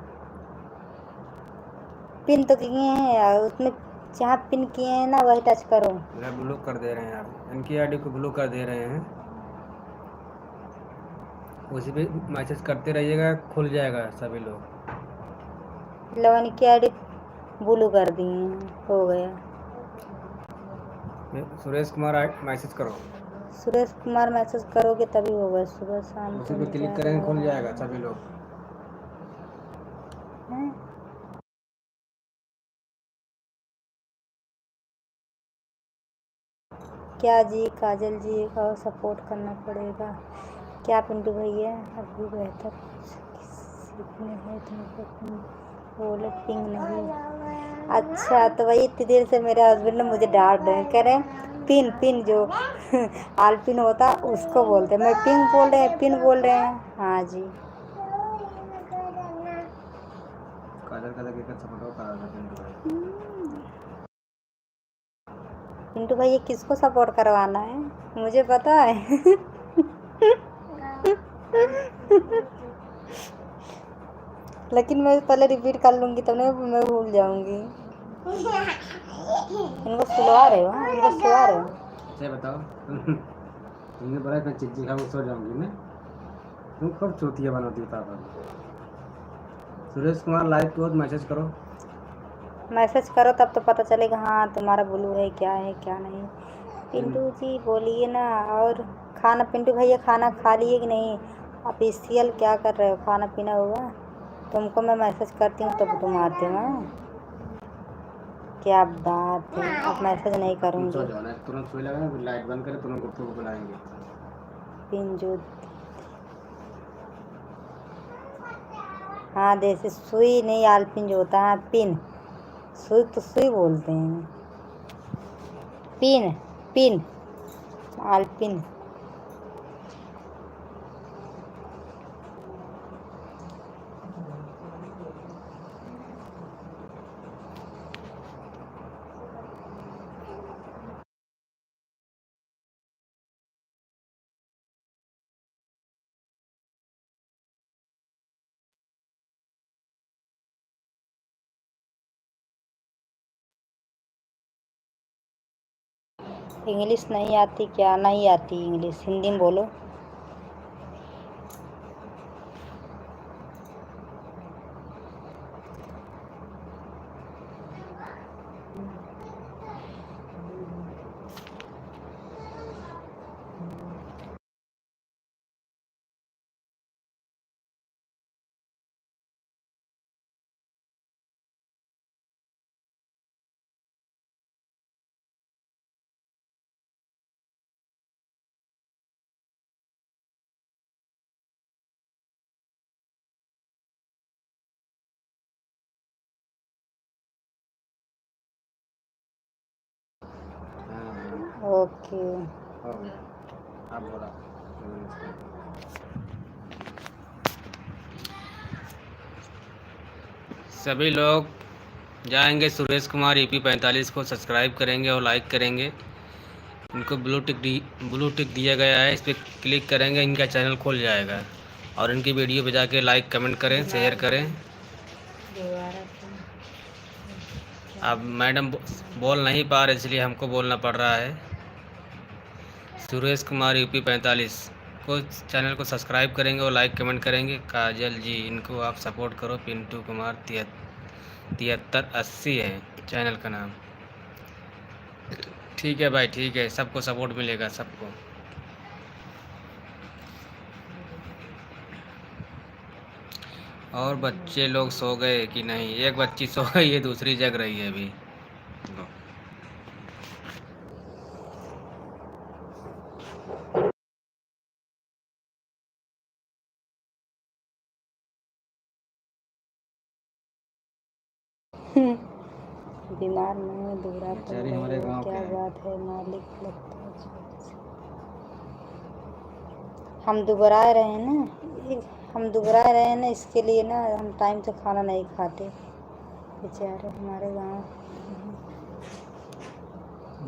पिन तो किए हैं यार, उसमें जहाँ पिन किए हैं ना वही टच करो। ब्लॉक कर दे रहे हैं यार, इनकी आईडी को ब्लॉक कर दे रहे हैं। उसी पे मैसेज करते रहिएगा, खुल जाएगा सभी लोग। लो इनकी आईडी ब्लू कर दी हैं, हो गया। सुरेश कुमार मैसेज करो, सुरेश कुमार मैसेज करोगे तभी होगा, सुबह शाम उसी पे क्लिक करेंगे, खुल जाएगा सभी लोग। हैं? क्या जी काजल जी का सपोर्ट करना पड़ेगा क्या पिंटू भैया, अभी बेहतर सीखने है तुमको, तुम बोले पिंग नहीं। अच्छा तो वही इतनी देर से मेरे हस्बैंड ने मुझे डांट रहे हैं, कह रहे हैं पिन पिन जो आलपिन होता उसको बोलते हैं, मैं पिंग बोल रहे हैं, पिन बोल रहे हैं। हाँ जी काजल का लगे सपोर्ट करा था पिंटू भाई। पिंटू भैया किसको सपोर्ट करवाना है मुझे पता है लेकिन मैं पहले रिपीट कर लूँगी तब नहीं मैं भूल जाऊँगी। इनको सुलवा रहे हो, इनको सुलवा रहे हो। सही बताओ तुमने बोला मैं चिज्जी खा सो जाऊंगी मैं, तुम कब चोतिया बनाती हो पापा। सुरेश कुमार लाइव को मैसेज करो, मैसेज करो तब तो पता चलेगा हाँ तुम्हारा ब्लू है क्या नहीं। पिंटू जी बोलिए ना। और खाना पिंटू भैया खाना खा लिए कि नहीं, ऑफिशियल क्या कर रहे हो, खाना पीना हुआ? तुमको मैं मैसेज करती हूँ तब तुम आते हो। क्या बात है, अब मैसेज नहीं करूँगी। सो जाओ ना, तुरंत सोई लगा ना, लाइट बंद करे तुरंत गुप्तों को बुलाएंगे। पिंजू हाँ जैसे सुई नहीं आलपिन जो होता है पिन, सुई तो सुई बोलते हैं, पिन पिन आलपिन। इंग्लिश नहीं आती क्या? नहीं आती इंग्लिश, हिंदी में बोलो। ओके। हो गया। आप बोला। सभी लोग जाएंगे सुरेश कुमार ईपी 45 को सब्सक्राइब करेंगे और लाइक करेंगे। इनको ब्लू टिक दिया गया है, इस पर क्लिक करेंगे, इनका चैनल खुल जाएगा और इनकी वीडियो पे जाके लाइक कमेंट करें, शेयर करें। अब मैडम बोल नहीं पा रहे इसलिए हमको बोलना पड़ रहा है। सुरेश कुमार यूपी 45 को चैनल को सब्सक्राइब करेंगे और लाइक कमेंट करेंगे। काजल जी इनको आप सपोर्ट करो। पिंटू कुमार 7380 है चैनल का नाम। ठीक है भाई, ठीक है, सबको सपोर्ट मिलेगा सबको। और बच्चे लोग सो गए कि नहीं? एक बच्ची सो गई है, दूसरी जग रही है अभी। बीमार नहीं, दूरा बेचारी हमारे गांव क्या के हैं। बात है मालिक, लगता है हम दुबरा रहे हैं ना, हम दुबरा रहे हैं ना, इसके लिए ना हम टाइम से खाना नहीं खाते। बेचारे हमारे गांव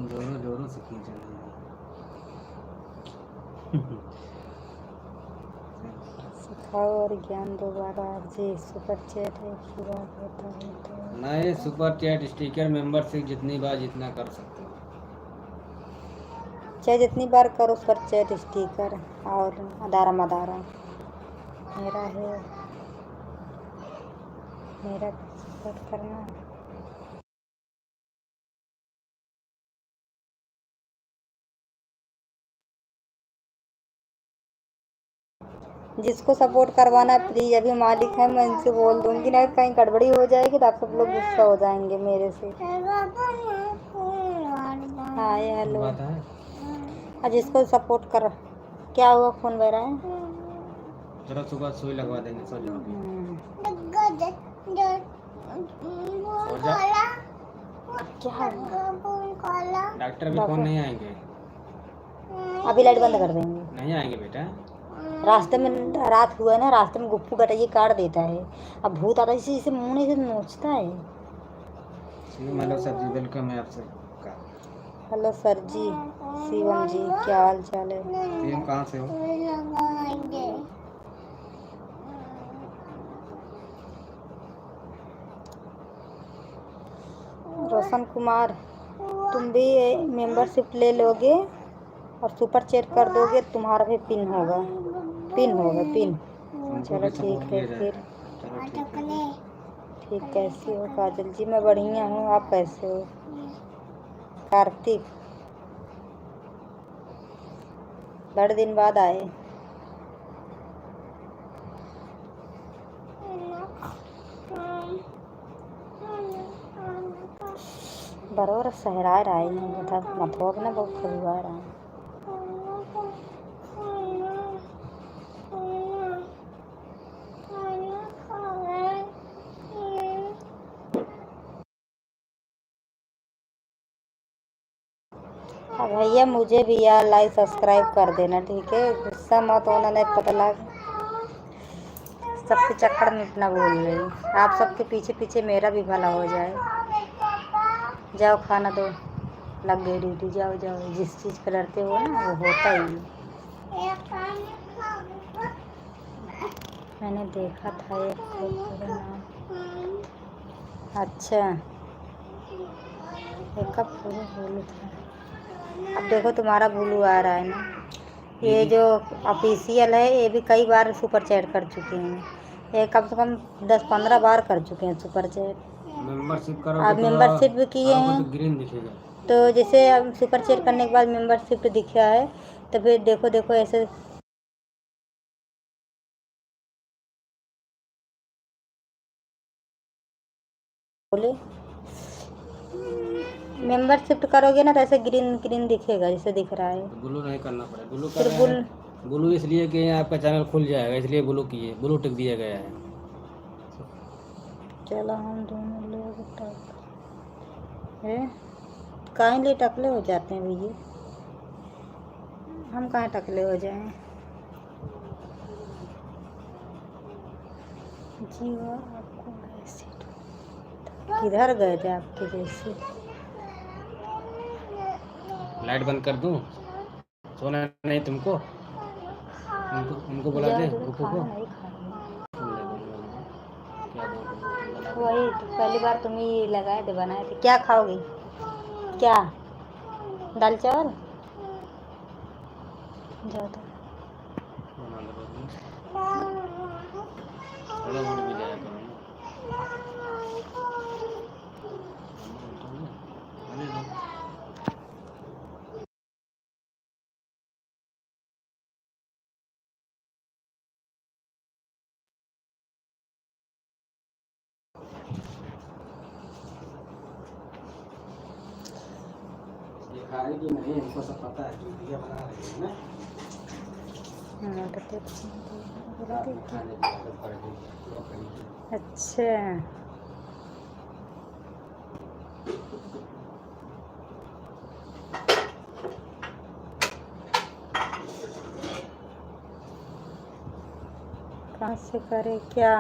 जोरों जोरों से खींच रही सिखाओ और ज्ञान दोबारा जी। सुपर चैट है पूरा होता है तो नए सुपर चैट स्टिकर मेंबरशिप जितनी बार जितना कर सकते हो। चाहे जितनी बार करो सुपर चैट स्टिकर और अदारा मदारा मेरा है, मेरा सपोर्ट करना। जिसको सपोर्ट करवाना है प्लीज़, अभी मालिक है, मैं इनसे बोल दूंगी ना कहीं गड़बड़ी हो जाएगी तो आप सब लोग गुस्सा हो जाएंगे मेरे से। Hi hello. बात है। और जिसको सपोर्ट कर, क्या हुआ, फोन बह रहा है? चलो सुबह सुई लगवा देंगे, सो जाओ। सो जाओ। क्या डॉक्टर भी फोन नहीं आएंगे? अभी लाइट बंद कर देंगे। नहीं आएंगे बेटा। रास्ते में रात हुआ है ना, रास्ते में गुप्पू गटैये काट देता है, अब भूत आता है इसी से मुँह से नोचता है। हेलो सर जी, वेलकम है आपसे। हेलो सर जी, शिवम जी, क्या हाल चाल है? तुम कहाँ से हो? रोशन कुमार, तुम भी मेंबरशिप ले लोगे और सुपर चैट कर दोगे, तुम्हारा भी पिन होगा, पिन होगा, पिन। चलो ठीक है फिर। ठीक, कैसी हो काजल जी? मैं बढ़िया हूँ, आप कैसे हो? कार्तिक, बड़े दिन बाद आए। बरोबर सहरा रहा है, मतलब मतलब ना बहुत खजुआ रहा है। अब भैया मुझे भी यार लाइक सब्सक्राइब कर देना, ठीक है? गुस्सा मत होना, नहीं पता लग सबके चक्कर में इतना बोल रही। आप सबके पीछे पीछे मेरा भी भला हो जाए। जाओ खाना दो, लग गई ड्यूटी, जाओ जाओ। जिस चीज़ पर डरते हो ना वो होता ही है। मैंने देखा था एक पूरा नाम। अच्छा, एक का पूरा बोलू था। अब देखो तुम्हारा बुलू आ रहा है ना, ये जो ऑफिशियल है ये भी कई बार सुपर चैट कर चुके हैं, ये कम से कम 10-15 बार कर चुके हैं सुपर चैट। मेंबरशिप करो। आप मेंबरशिप भी किए हैं तो ग्रीन दिखेगा। तो जैसे अब सुपर चैट करने के बाद मेंबरशिप दिखा है तो फिर देखो देखो ऐसे बोले मेंबरशिप करोगे ना तो ऐसे ग्रीन ग्रीन दिखेगा जैसे दिख रहा है। तो ब्लू नहीं करना पड़ेगा। ब्लू फिर कर ब्लू इसलिए कि आपका चैनल खुल जाएगा, इसलिए ब्लू किए, ब्लू टिक दिया गया है। चलो हम दोनों लोग टक है, काहे लिए टकले हो जाते हैं भैया? हम कहाँ टकले हो जाएं। जीवा आपको ऐसे किधर गए थे आपके जैसे। लाइट बंद कर दूं? सोना नहीं तुमको? उनको बुला दे गुप्पू को। खाना नहीं खाएंगे। सुन ले बोल क्या दूं तुमको? बना के वही तो पहली बार तुम ही लगाए थे बनाए थे। क्या खाओगी? क्या दाल चावल? जाओ तो बना ले बस में। थोड़ा बहुत भी जाया करो ना। उठो ना, आने दो। ये खाएगी नहीं, इनको सब पता है जो भैया बना रहे हैं ना। तो रात में खाने की आदत पड़ गई पूरा कहीं। अच्छा कहाँ से करे क्या?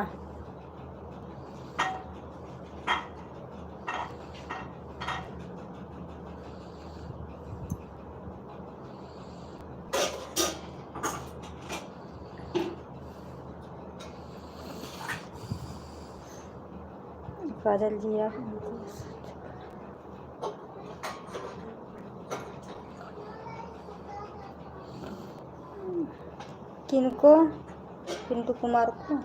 काजल जी आप किनको? पिंटू कुमार को?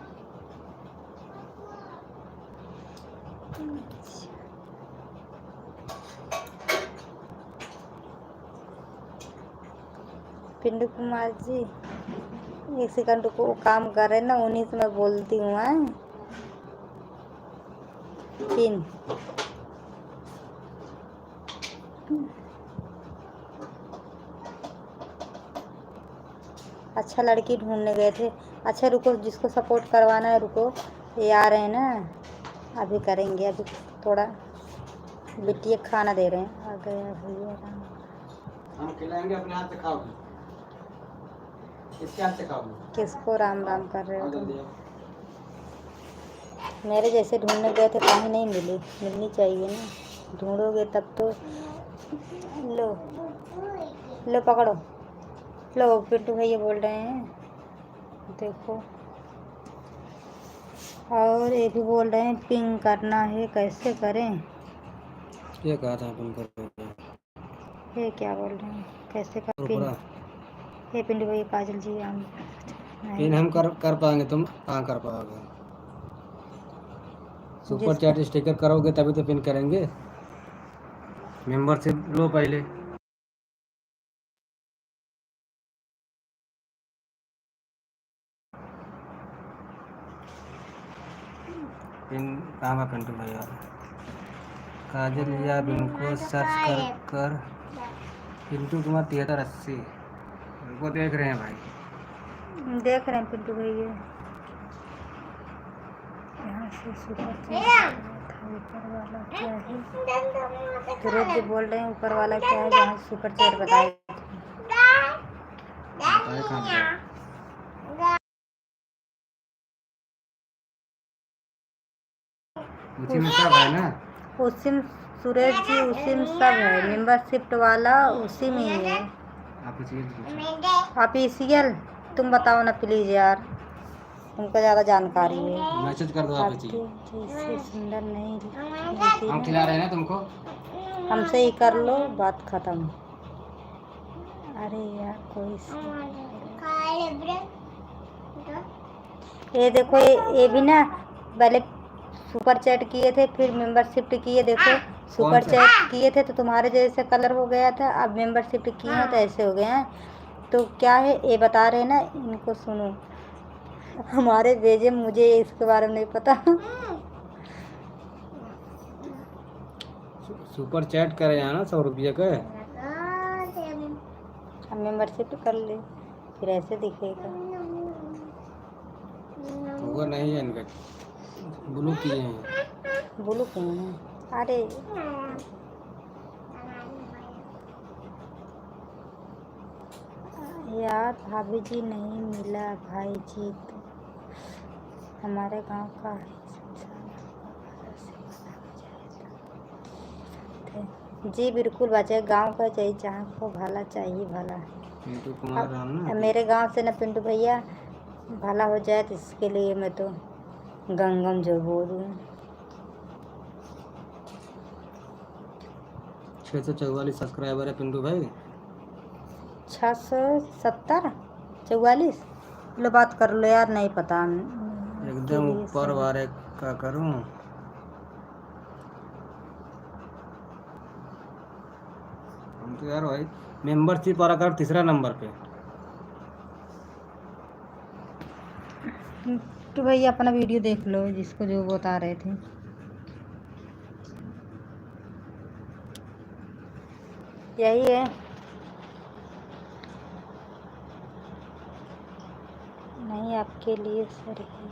पिंटू कुमार जी एक सेकंड को काम कर रहे ना, उन्हीं से मैं बोलती हूँ। पिन अच्छा लड़की ढूंढने गए थे। अच्छा रुको, जिसको सपोर्ट करवाना है रुको, ये आ रहे हैं ना, अभी करेंगे। अभी थोड़ा बिटिया खाना दे रहे हैं। आ गया भैया हम खिलाएंगे, अपने हाथ से खाओगी। किसके हाथ से खाओगी? किसको राम राम कर रहे हो तुम? जल्दी आओ। मेरे जैसे ढूंढने गए थे, कहीं नहीं मिली। मिलनी चाहिए ना, ढूंढोगे तब तो। लो लो पकड़ो। लो पिंटू भैया बोल रहे हैं, देखो। और ये भी बोल रहे हैं पिंग करना है, कैसे करें? ये कहा था अपन करोगे। ये क्या बोल रहे हैं, कैसे कर पिंग? पूरा ये पिंटू भैया काजल जी हम पिन हम कर पाएंगे, तुम कहाँ कर पाओगे? सुपर जिसको चैट स्टिकर करोगे तभी तो पिन करेंगे। मेंबरशिप लो पहले। पिन कहाँ है पिंटू भैया? काजल या बिन को सर्च कर पिंटू कुमार 7380 उनको देख रहे हैं भाई। देख रहे हैं पिंटू भैया। यहाँ से सुपर चैट ऊपर वाला क्या है? सूरज जी बोल रहे हैं ऊपर वाला क्या है, जहाँ सुपर चैट बताए थे। बताए कहाँ पे? उसी में सब है ना। उसी में सूरज जी, उसी में सब है। मेंबरशिप वाला उसी में ही है। ऑफिशियल तुम बताओ ना प्लीज यार, तुमको ज़्यादा जानकारी है। मैसेज कर दो आप आपके जैसे सुंदर नहीं मिलती हम ना। खिला रहे हैं ना तुमको। हमसे ही कर लो, बात खत्म। अरे यार कोई ये देखो, ये भी ना पहले सुपर चैट किए थे, फिर मेंबरशिप किए। देखो सुपर चैट किए थे तो तुम्हारे जैसे कलर हो गया था, अब मेंबरशिप किए हैं तो ऐसे हो गए हैं। तो क्या है ये बता रहे हैं ना, इनको सुनो। हमारे भेजे, मुझे इसके बारे में नहीं पता। सुपर चैट करे हैं ना 100 रुपये का। हम मेंबरशिप कर ले, फिर ऐसे दिखेगा। होगा नहीं है इनका, ब्लू किए हैं। बोलो क्यों है? अरे यार भाभी जी नहीं मिला भाई जी तो हमारे गांव का है जी बिल्कुल बचे गांव का चाहिए जहाँ को भला चाहिए भला। पिंटू कुमार राम ना अब मेरे गांव से ना पिंटू भैया भला हो जाए तो इसके लिए मैं तो गंगम जो बोलूँ। 644 सब्सक्राइबर है पिंटू भाई। 670 44 लो बात कर लो यार नहीं पता एकदम ऊपर वाले का करूं। हम तो यार भाई मेंबरशिप वाला कर तीसरा नंबर पे। तो भैया अपना वीडियो देख लो जिसको जो बता रहे थे। यही है नहीं आपके लिए सर है।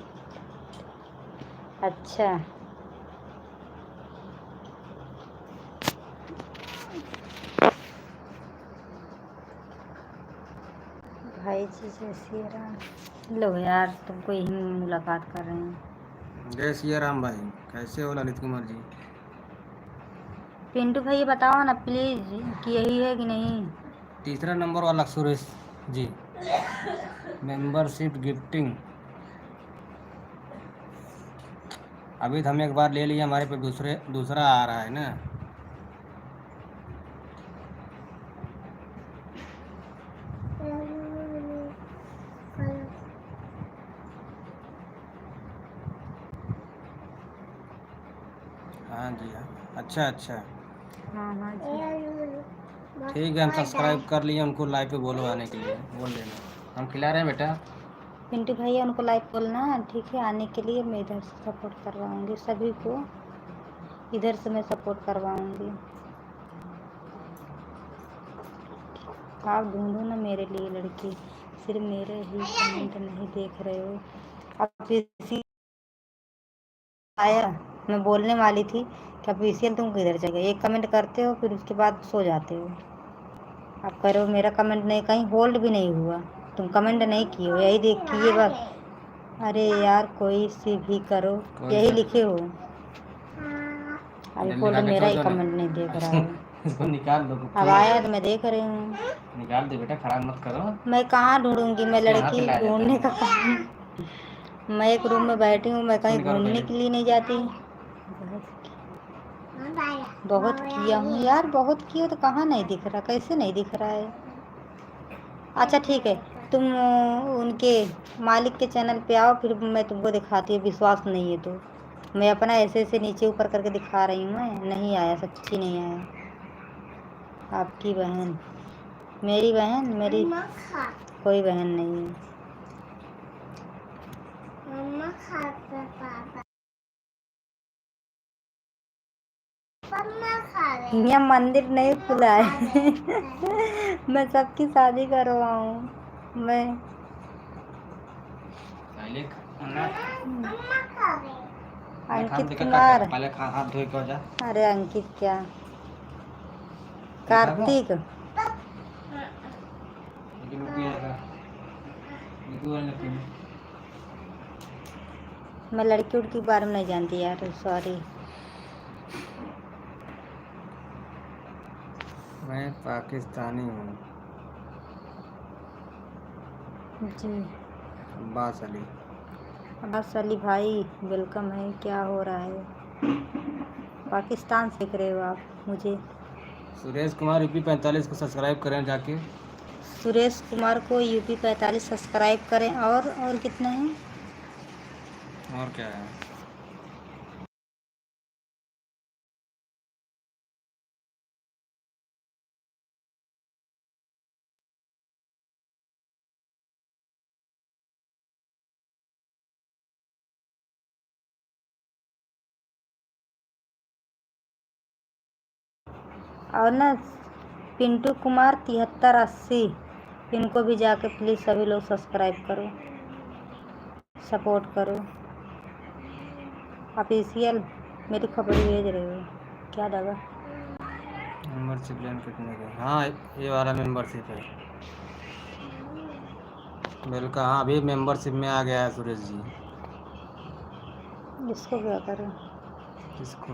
अच्छा भाई जी जय श्री राम। लो यार तुमको यही मुलाकात कर रहे हैं। जय सिया राम भाई, कैसे हो ललित कुमार जी? पिंटू भैया बताओ ना प्लीज कि यही है कि नहीं। तीसरा नंबर वाला सुरेश जी, मेंबरशिप गिफ्टिंग। अभी तो हम एक बार ले लिया, हमारे पे दूसरा आ रहा है ना। हाँ जी हाँ, अच्छा अच्छा हाँ हाँ जी ठीक है, हम सब्सक्राइब कर लिए। उनको लाइव पे बोलो आने के लिए, बोल देना हम खिला रहे हैं बेटा। पिंटू भैया उनको लाइव बोलना ठीक है आने के लिए। मैं इधर से सपोर्ट करवाऊंगी सभी को, इधर से मैं सपोर्ट करवाऊंगी। आप ढूंढो ना मेरे लिए लड़की, सिर्फ मेरे ही कमेंट नहीं देख रहे हो। अब इसी आया मैं बोलने वाली थी कि ऑफिशियल तुम किधर चले गए। एक कमेंट करते हो फिर उसके बाद सो जाते हो। आप कह रहे हो मेरा कमेंट नहीं, कहीं होल्ड भी नहीं हुआ, तुम कमेंट नहीं किए हो, यही देख किए बस। अरे यार कोई सी भी करो, यही लिखे हो। अभी होल्ड मेरा ही कमेंट नहीं देख रहा है। इसको निकाल दो। अब आया तो मैं देख रही हूँ। निकाल दो बेटा, खराब मत करो। मैं कहाँ ढूंढूंगी, मैं लड़की ढूंढने का काम। मैं एक रूम में बैठी हूँ, मैं कहीं घूमने के लिए नहीं जाती। बहुत किया हूँ यार, बहुत किया तो कहाँ नहीं दिख रहा, कैसे नहीं दिख रहा है। अच्छा ठीक है, तुम उनके मालिक के चैनल पे आओ फिर मैं तुमको दिखाती हूँ। विश्वास नहीं है तो मैं अपना ऐसे ऐसे नीचे ऊपर करके दिखा रही हूँ। मैं नहीं आया, सच्ची नहीं आया। आपकी बहन, मेरी बहन, मेरी कोई बहन नहीं है। यहाँ मंदिर नहीं खुला है। मैं सबकी शादी करवाऊँ मैं। अंकित कुमार, पहले हाथ धो के जा। अरे अंकित क्या, कार्तिक। मैं लड़की उड़की के बारे में नहीं जानती यार, सॉरी। मैं पाकिस्तानी हूँ जी। अब्बास अली। अब्बास अली भाई वेलकम है। क्या हो रहा है? पाकिस्तान से देख रहे हो आप मुझे? सुरेश कुमार यूपी 45 को सब्सक्राइब करें जाके। सुरेश कुमार को यूपी 45 सब्सक्राइब करें। और कितने हैं? और क्या है? और ना पिंटू कुमार 7380, इनको भी जाके प्लीज़ सभी लोग सब्सक्राइब करो, सपोर्ट करो। ऑफिशियल मेरी खबर भेज रहे हो क्या दादा? मेंबरशिप लेन कितने के? हाँ ये वाला मेंबरशिप है। वेलकम। हाँ, अभी मेंबरशिप में आ गया है सुरेश जी। इसको क्या करूँ? किसको?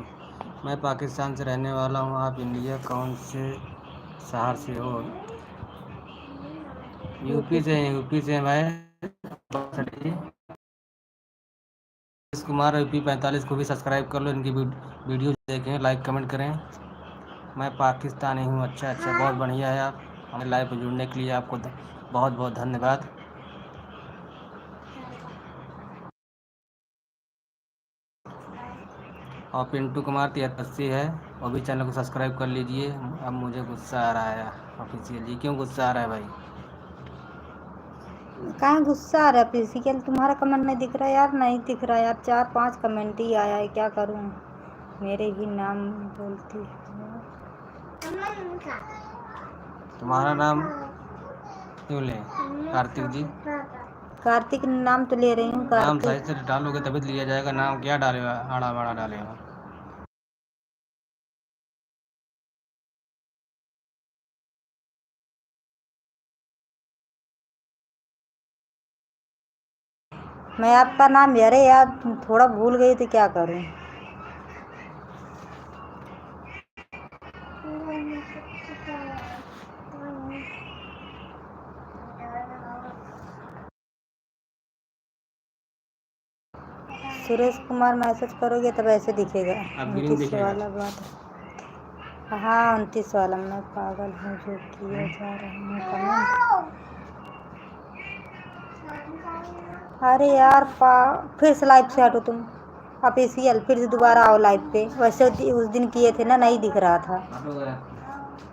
मैं पाकिस्तान से रहने वाला हूँ। आप इंडिया कौन से शहर से हो? यूपी से हैं। यूपी से हैं भाई। सुरेश कुमार यूपी 45 को भी सब्सक्राइब कर लो। इनकी वीडियो देखें, लाइक कमेंट करें। मैं पाकिस्तानी हूँ। अच्छा अच्छा, बहुत बढ़िया है। आप हमें लाइव पर जुड़ने के लिए आपको बहुत बहुत धन्यवाद। और पिंटू कुमार 83 है, वो भी चैनल को सब्सक्राइब कर लीजिए। अब मुझे गुस्सा आ रहा है ऑफिशियल जी। क्यों गुस्सा आ रहा है भाई? कहाँ गुस्सा आ रहा है? फिजिकल तुम्हारा कमेंट नहीं दिख रहा यार, नहीं दिख रहा यार, 4-5 कमेंट ही आया है, क्या करूँ? मेरे ही नाम बोलती है। तुम्हारा नाम क्यों ले कार्तिक जी? कार्तिक नाम तो ले रही हूँ, नाम सही कार्तिक। से डालोगे तभी तो लिया जाएगा। नाम क्या डालेगा? आड़ा बाड़ा डालेगा। मैं आपका नाम, अरे यार थोड़ा भूल गई तो क्या करूँ? सुरेश कुमार मैसेज करोगे तब ऐसे दिखेगा। अब ग्रीन 29 दिखेगा। वाला बात। हाँ 29 वाला। मैं पागल हूँ जो किया जा रहा हूँ कमेंट। अरे यार फिर से लाइव से हटो तुम। ऑफिशियल फिर से दोबारा आओ लाइव पे। वैसे उस दिन किए थे ना, नहीं दिख रहा था।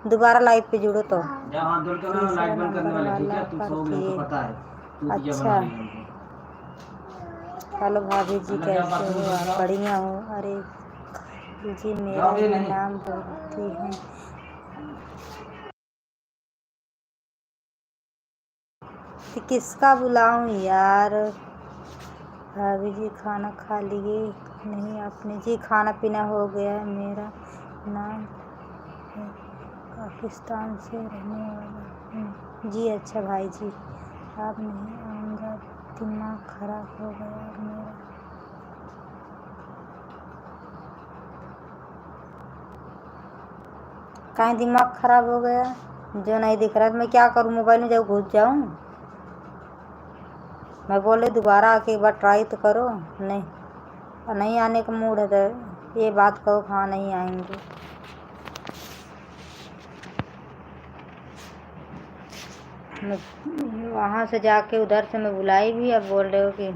दोबारा लाइव पे जुड़ो तो। तीसरा नंबर वाला पर किए। अच्छा हेलो भाभी जी, कैसे हो आप? बढ़िया हो। अरे जी मेरा ही नाम बोलती हैं। तो किसका बुलाऊं यार? भाभी जी खाना खा लिए? नहीं आपने? जी खाना पीना हो गया है। मेरा नाम है, पाकिस्तान से रहने वाला हूँ जी। अच्छा भाई जी, आप नहीं आऊँगा, दिमाग खराब हो गया मेरा। कहीं दिमाग खराब हो गया जो नहीं दिख रहा? तो मैं क्या करूँ? मोबाइल में जब घुस जाऊँ? मैं बोले दोबारा आके एक बार ट्राई तो करो। नहीं, और नहीं आने का मूड है तो ये बात कहो हाँ नहीं आएंगे। मैं वहाँ से जाके उधर से मैं बुलाई भी, अब बोल रहे हो कि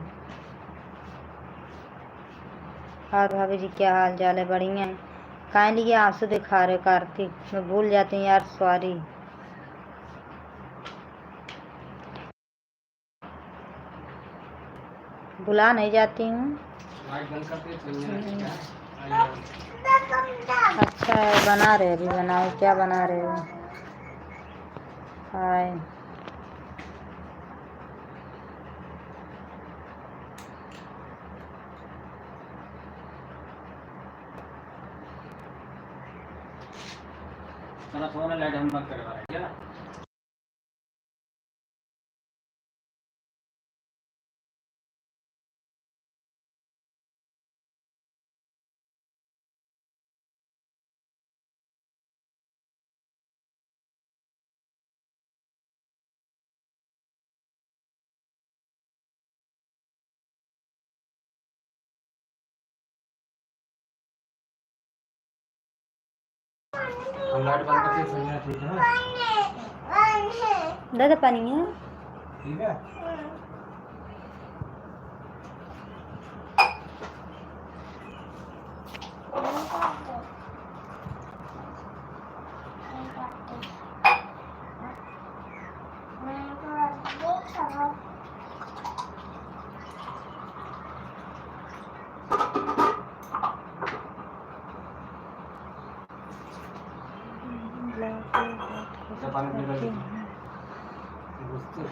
और भाभी जी क्या हाल चाल है? बढ़िया है। काहे लिए आंसू दिखा रहे हो कार्तिक? मैं भूल जाती हूँ यार, सॉरी। भुला नहीं जाती हूँ। अच्छा है, बना रहे अभी? बनाओ, क्या बना रहे हो? हाय लाइट हम बंद करवा हम लाइट बंद करके सुनिए, ठीक है? दादा पानी है। ठीक है।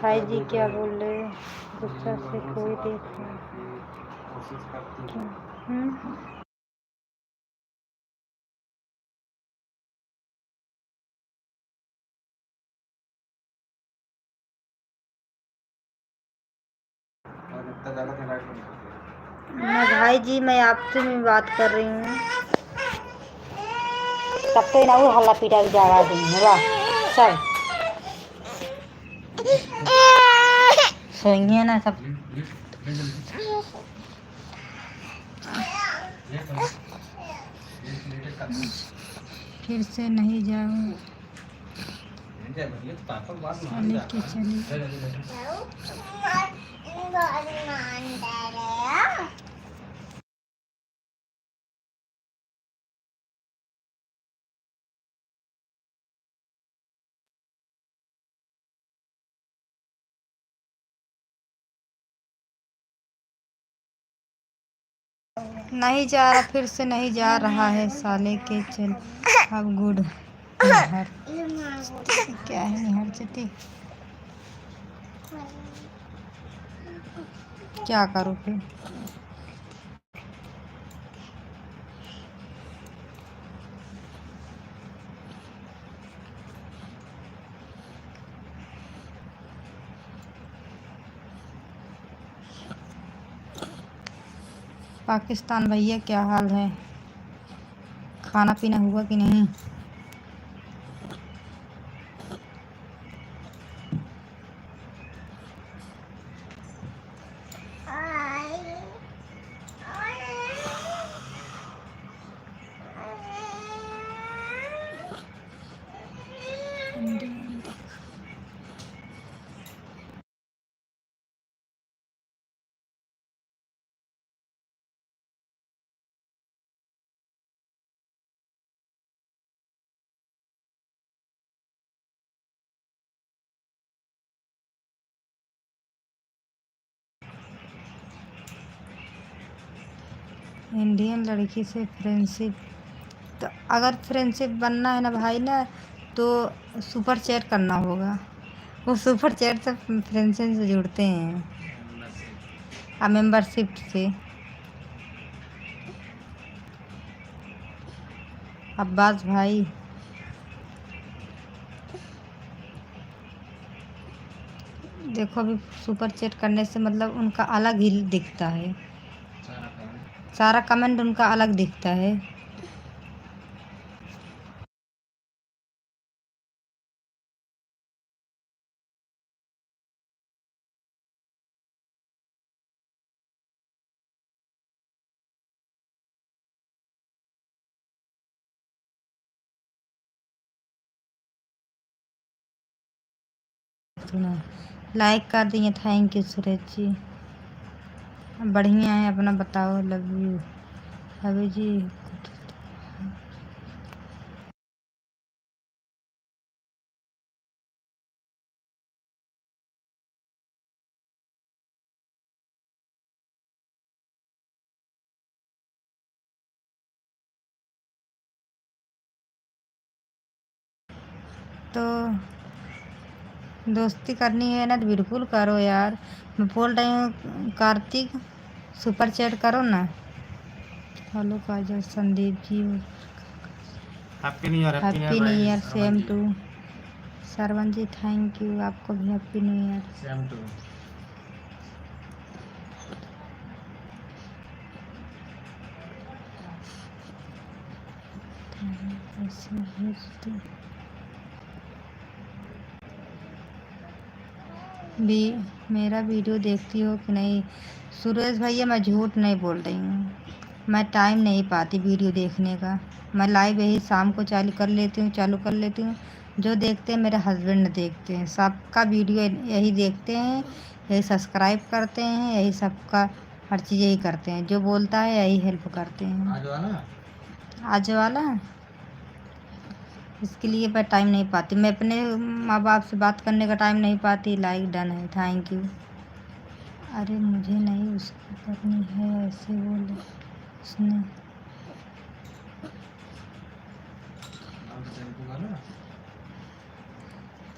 भाई जी क्या बोल रहे हो? गुस्सा से कोई देख रहा है? कोशिश करती हम्म। भाई जी मैं आपसे भी बात कर रही हूँ। तब तो ना वो हल्ला पीटा की आवाज देंगे वाह सब सोएंगे ना सब। फिर से नहीं जाऊँ चले के चले। नहीं जा रहा, फिर से नहीं जा रहा है साले के चल। अब गुड निहर क्या है निहर चती क्या करूँ फिर। पाकिस्तान भैया क्या हाल है, खाना पीना हुआ कि नहीं। इंडियन लड़की से फ्रेंडशिप, तो अगर फ्रेंडशिप बनना है ना भाई ना तो सुपर चैट करना होगा। वो सुपर चैट से फ्रेंडशिप से जुड़ते हैं और मेंबरशिप से। अब्बास भाई देखो अभी सुपर चैट करने से मतलब उनका अलग ही दिखता है, सारा कमेंट उनका अलग दिखता है। सुना लाइक कर दिए, थैंक यू सुरेश जी, बढ़िया है। अपना बताओ, लव यू अभी जी। तो दोस्ती करनी है ना तो बिल्कुल करो यार। मैं बोल रही हूँ कार्तिक सुपर चैट करो ना। Hello Kajal Sandeep ji, happy new year, happy new year same to. Sarvan ji thank you, आपको भी happy new year same to. भी मेरा वीडियो देखती हो कि नहीं। सुरेश भैया मैं झूठ नहीं बोल रही हूँ, मैं टाइम नहीं पाती वीडियो देखने का। मैं लाइव यही शाम को चालू कर लेती हूँ। जो देखते हैं मेरे हस्बैंड देखते हैं, सबका वीडियो यही देखते हैं, यही सब्सक्राइब करते हैं, यही सबका हर चीज़ यही करते हैं। जो बोलता है यही हेल्प करते हैं। आज वाला इसके लिए मैं टाइम नहीं पाती, मैं अपने माँ बाप से बात करने का टाइम नहीं पाती। लाइक डन है, थैंक यू। अरे मुझे नहीं उसको करनी है, ऐसे बोले उसने।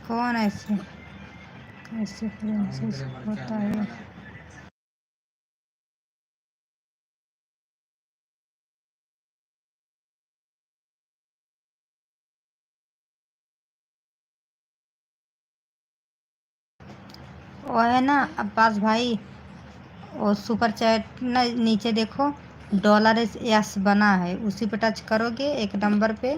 कौन ऐसे कैसे फ्रेंडशिप होता है। वो है ना अब्बास भाई, और सुपर चैट ना नीचे देखो $S बना है, उसी पे टच करोगे एक नंबर पे,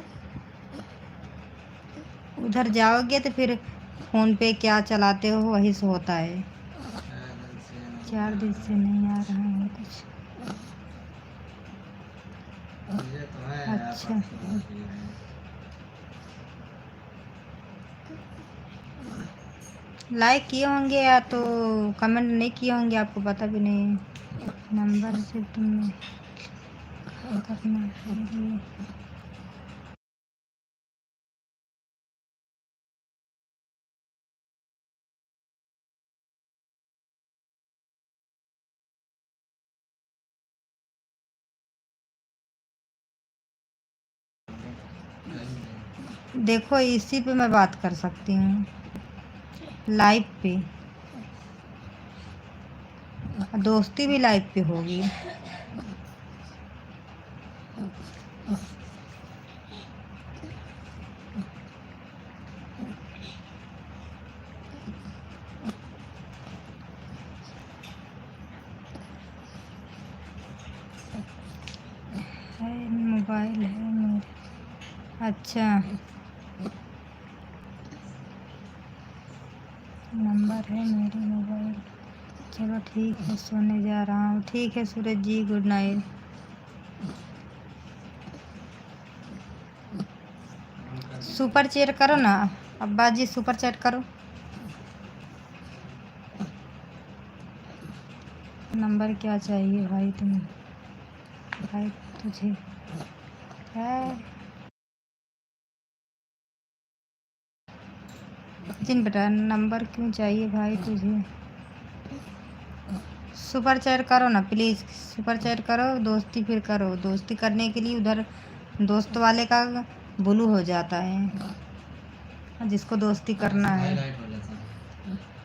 उधर जाओगे तो फिर फ़ोन पे क्या चलाते हो वही से होता है। 4 दिन से नहीं आ रहा है कुछ। अच्छा, लाइक किए होंगे या तो कमेंट नहीं किए होंगे, आपको पता भी नहीं है। नंबर से तुमने करना है। देखो इसी पे मैं बात कर सकती हूँ, लाइव पे, दोस्ती भी लाइव पे होगी। है मोबाइल है मेरे। अच्छा, नंबर है मेरे मोबाइल। चलो ठीक है, सोने जा रहा हूँ। ठीक है सूरज जी, गुड नाइट। सुपर चैट करो ना अब्बा जी, सुपर चैट करो। नंबर क्या चाहिए भाई तुम्हें? भाई तुझे है जिन बेटा, नंबर क्यों चाहिए भाई तुझे? सुपर चैट करो ना प्लीज़, सुपर चैट करो, दोस्ती फिर करो। दोस्ती करने के लिए उधर दोस्त वाले का ब्लू हो जाता है, जिसको दोस्ती करना है।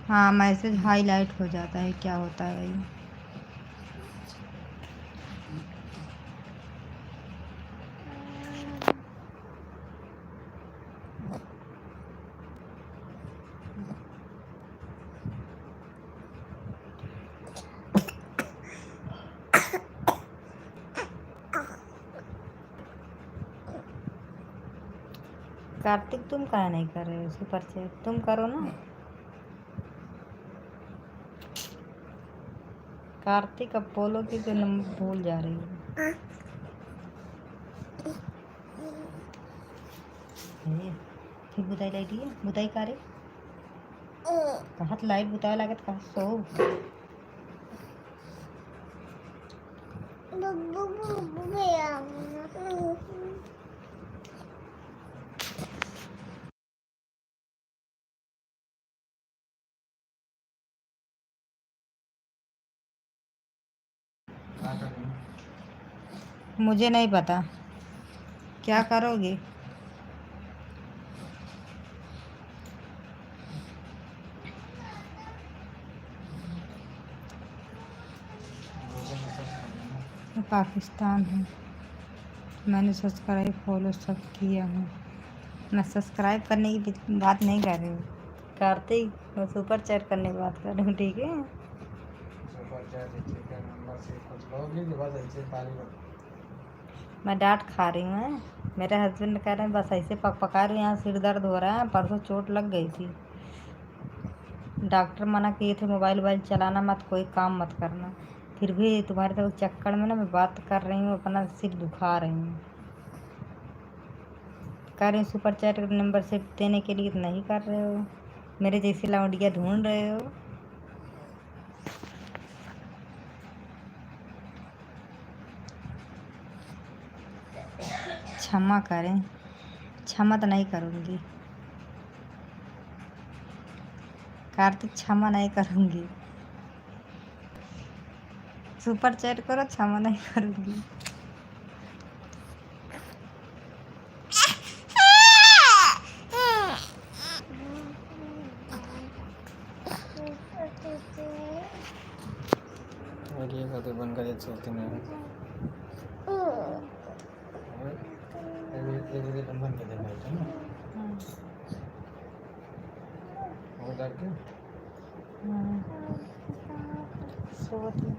हाँ, मैसेज हाईलाइट हो जाता है, क्या होता है भाई? कार्तिक तुम काहे नहीं कर रहे हो सुपर चैट? तुम करो ना। कार्तिक अब बोलो कि तो नंबर भूल जा रही हो। हे, फिर बुताई लाई दी है, बुताई का रे कहत लाइट बुताई लागत कहा सो। मुझे नहीं पता क्या करोगे। मैं पाकिस्तान हूँ, मैंने सब्सक्राइब फॉलो सब किया हूँ। मैं सब्सक्राइब करने की बात नहीं कर रही हूँ कार्तिक, मैं सुपर चैट करने की बात कर रही हूँ, ठीक है? मैं डांट खा रही हूँ। मेरे हस्बैंड कह रहे हैं बस ऐसे पक पका रही हूँ, यहाँ सिर दर्द हो रहा है, परसों चोट लग गई थी। डॉक्टर मना किए थे मोबाइल वोबाइल चलाना मत, कोई काम मत करना, फिर भी तुम्हारे तो चक्कर में ना मैं बात कर रही हूँ, अपना सिर दुखा रही हूँ। कह रही हूँ सुपर चैट नंबर से देने के लिए तो नहीं कर रहे हो, मेरे जैसी लौंडिया ढूंढ रहे हो। क्षमा करें, क्षमा तो नहीं करूँगी कार्तिक, क्षमा नहीं करूँगी। सुपर चैट करो, क्षमा नहीं करूँगी। बंद कर चलते नहीं बंद कर देना हो जाके। सोती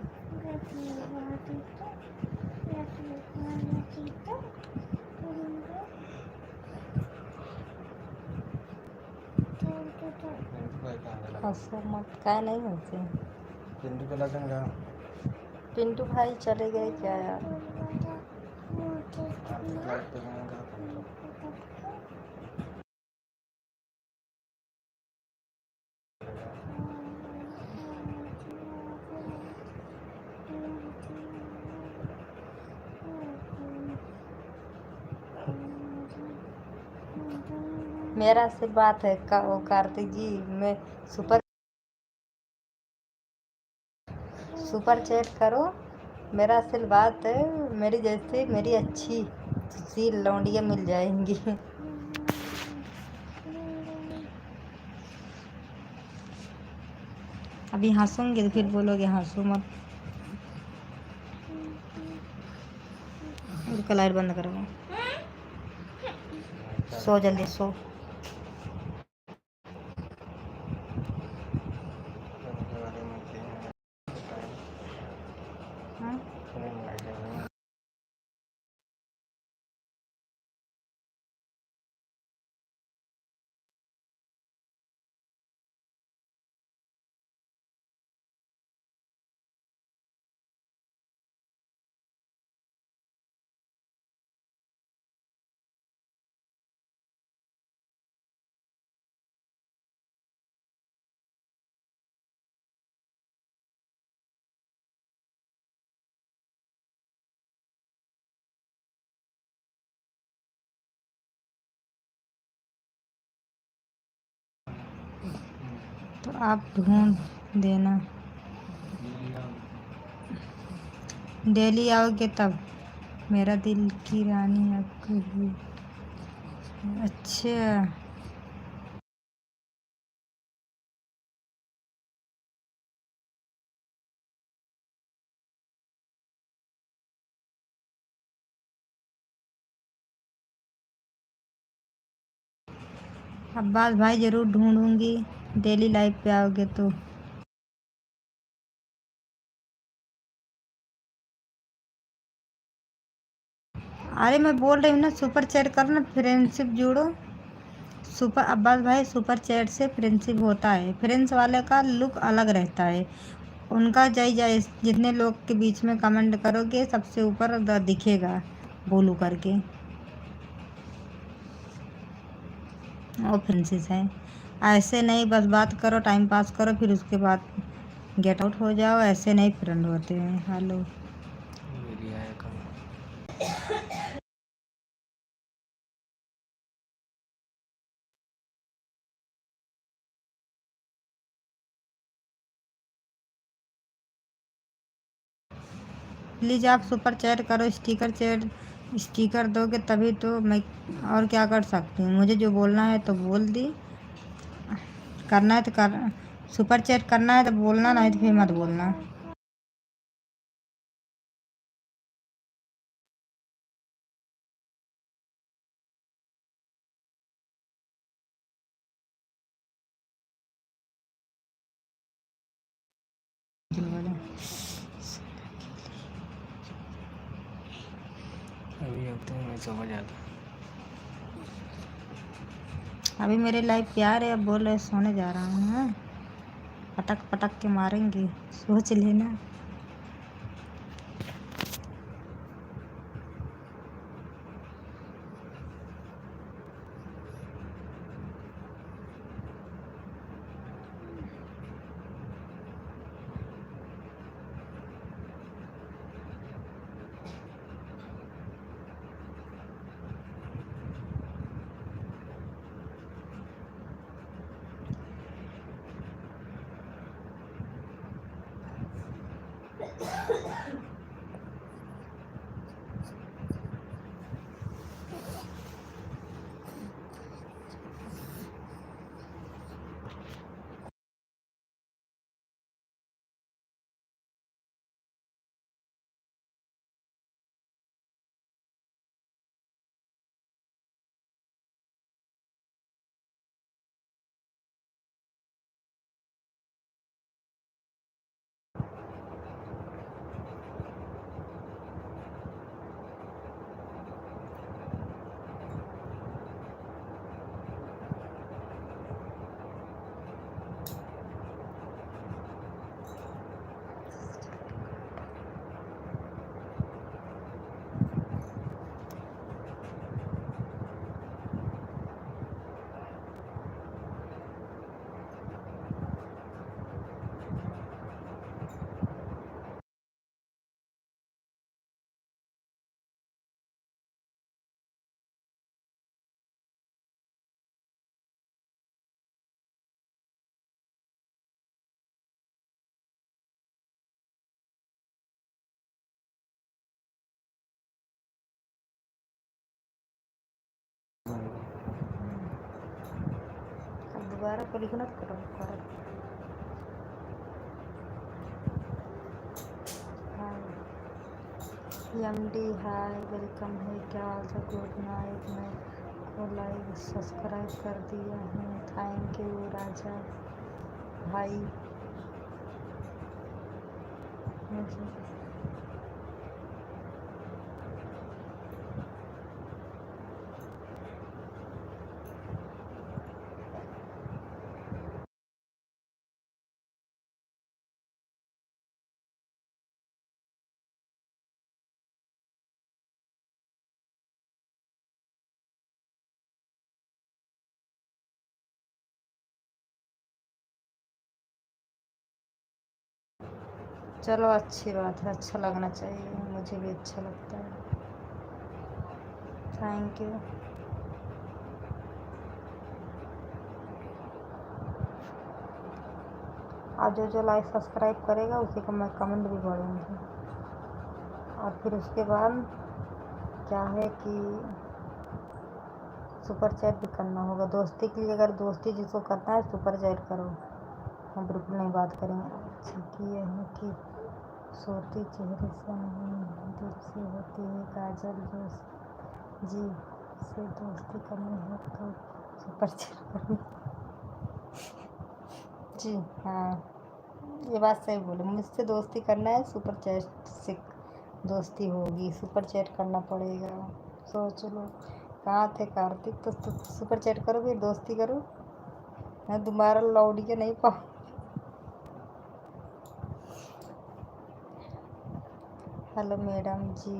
हंसो मत, काय नहीं हंसे। पिंटू का लगन का पिंटू भाई चले गए क्या यार? मेरा से बात है का वो कार्तिक जी, मैं सुपर सुपर चैट करो। मेरा से बात है, मेरी जैसी मेरी अच्छी सी लौंडियाँ मिल जाएंगी। अभी हंसूंगी तो फिर बोलोगे हंसो मत। उसका लाइट बंद करो, सो जल्दी सो। हाँ? तो आप ढूंढ देना, डेली आओगे तब। मेरा दिल की रानी आपको भी। अच्छा, अब्बास भाई ज़रूर ढूंढूंगी, डेली लाइव पे आओगे तो। अरे मैं बोल रही हूँ ना, सुपर चैट करो ना, फ्रेंडशिप जोड़ो। सुपर अब्बास भाई, सुपर चैट से फ्रेंडशिप होता है, फ्रेंड्स वाले का लुक अलग रहता है। उनका जय जय जितने लोग के बीच में कमेंट करोगे सबसे ऊपर दिखेगा बोलू करके, और फ्रेंड्स हैं। ऐसे नहीं बस बात करो, टाइम पास करो, फिर उसके बाद गेट आउट हो जाओ, ऐसे नहीं फ्रेंड होते हैं। हेलो, प्लीज़ आप सुपर चैट करो, स्टिकर चैट स्टिकर दोगे तभी तो मैं और क्या कर सकती हूँ। मुझे जो बोलना है तो बोल दी, करना है तो कर, सुपर चैट करना है तो बोलना, नहीं तो फिर मत बोलना। अभी अब तो मैं समझ आता। अभी मेरे लाइफ प्यार है, अब बोल रहे सोने जा रहा हूँ। हाँ? पटक पटक के मारेंगे, सोच लेना। दोबारा को लिखना तो करो दोबारा। हाय एमडी, हाय वेलकम है, क्या हाल है, गुड नाइट। मैं को लाइक सब्सक्राइब कर दिया हूँ, थैंक यू राजा भाई। मुझे चलो अच्छी बात है, अच्छा लगना चाहिए, मुझे भी अच्छा लगता है, थैंक यू। आज जो लाइक सब्सक्राइब करेगा उसी को मैं कमेंट भी पढ़ूँगी। और फिर उसके बाद क्या है कि सुपर चैट भी करना होगा दोस्ती के लिए। अगर दोस्ती जिसको करना है सुपर चैट करो, हम बिल्कुल नहीं बात करेंगे। अच्छा कि यह है कि सूरती चेहरे से नहीं दिल से होती है काजल जी से दोस्ती करनी है तो सुपर चैट करनी। जी हाँ, ये बात सही बोले, मुझसे दोस्ती करना है सुपर चैट से दोस्ती होगी, सुपर चैट करना पड़ेगा। सोच लो कहाँ थे कार्तिक, तो सुपर चैट करो फिर दोस्ती करो, मैं दोबारा लौट के नहीं पाऊँ। हेलो मैडम जी,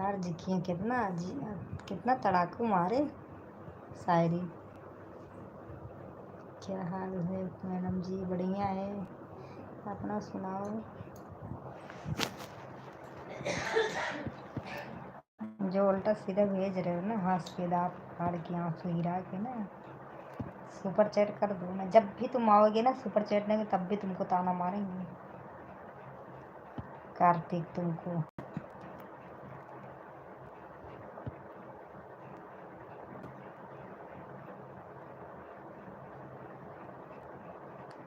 यार जिखिए कितना जी, कितना तड़ाकू मारे शायरी। क्या हाल है मैडम जी, बढ़िया है, अपना सुनाओ। जो उल्टा सीधा भेज रहे हो ना, हंस के दांत फाड़ के आंसू गिरा के ना, सुपर चैट कर दो ना। जब भी तुम आओगे ना सुपर चैट नहीं तब भी तुमको ताना मारेंगे कार्तिक तुमको।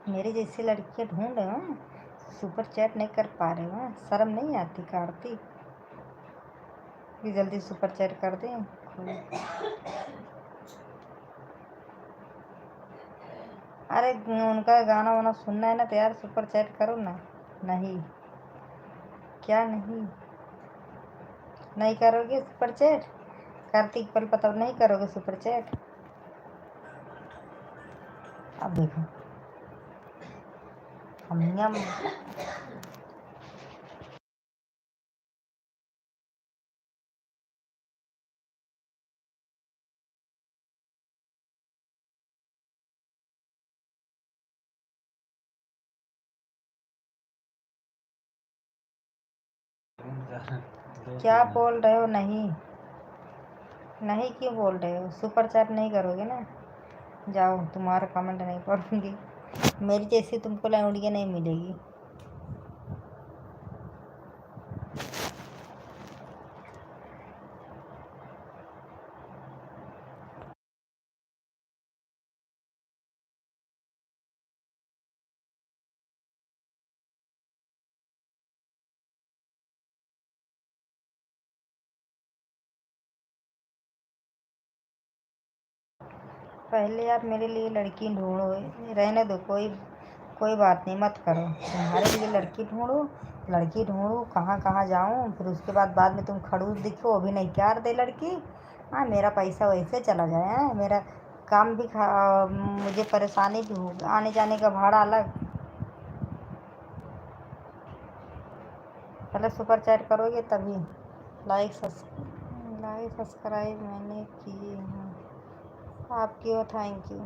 मेरी जैसी लड़कियां ढूंढ रहे हो, सुपर चैट नहीं कर पा रहे हो, शर्म नहीं आती कार्तिक कि जल्दी सुपर चैट कर दें कोई। अरे उनका गाना वाना सुनना है ना तो यार सुपर चैट करो ना। नहीं, क्या नहीं, नहीं करोगे सुपर चैट कार्तिक, पल पता नहीं करोगे सुपर चैट। अब देखो हम क्या बोल रहे हो? नहीं नहीं क्यों बोल रहे हो? सुपर चैट नहीं करोगे ना, जाओ, तुम्हारा कमेंट नहीं पढ़ूंगी। मेरी जैसी तुमको लौंडिया नहीं मिलेगी। पहले आप मेरे लिए लड़की ढूंढो, रहने दो, कोई कोई बात नहीं, मत करो। तुम्हारे लिए लड़की ढूंढो, लड़की ढूंढो, कहाँ कहाँ जाऊँ, फिर उसके बाद में तुम खड़ूस दिखो, अभी नहीं क्या दे लड़की। हाँ, मेरा पैसा वैसे चला जाए, हाँ मेरा काम भी मुझे परेशानी भी हो, आने जाने का भाड़ा अलग। पहले सुपर चैट करोगे तभी। लाइक सब्सक्राइब मैंने किए हैं, आपकी हो, थैंक यू।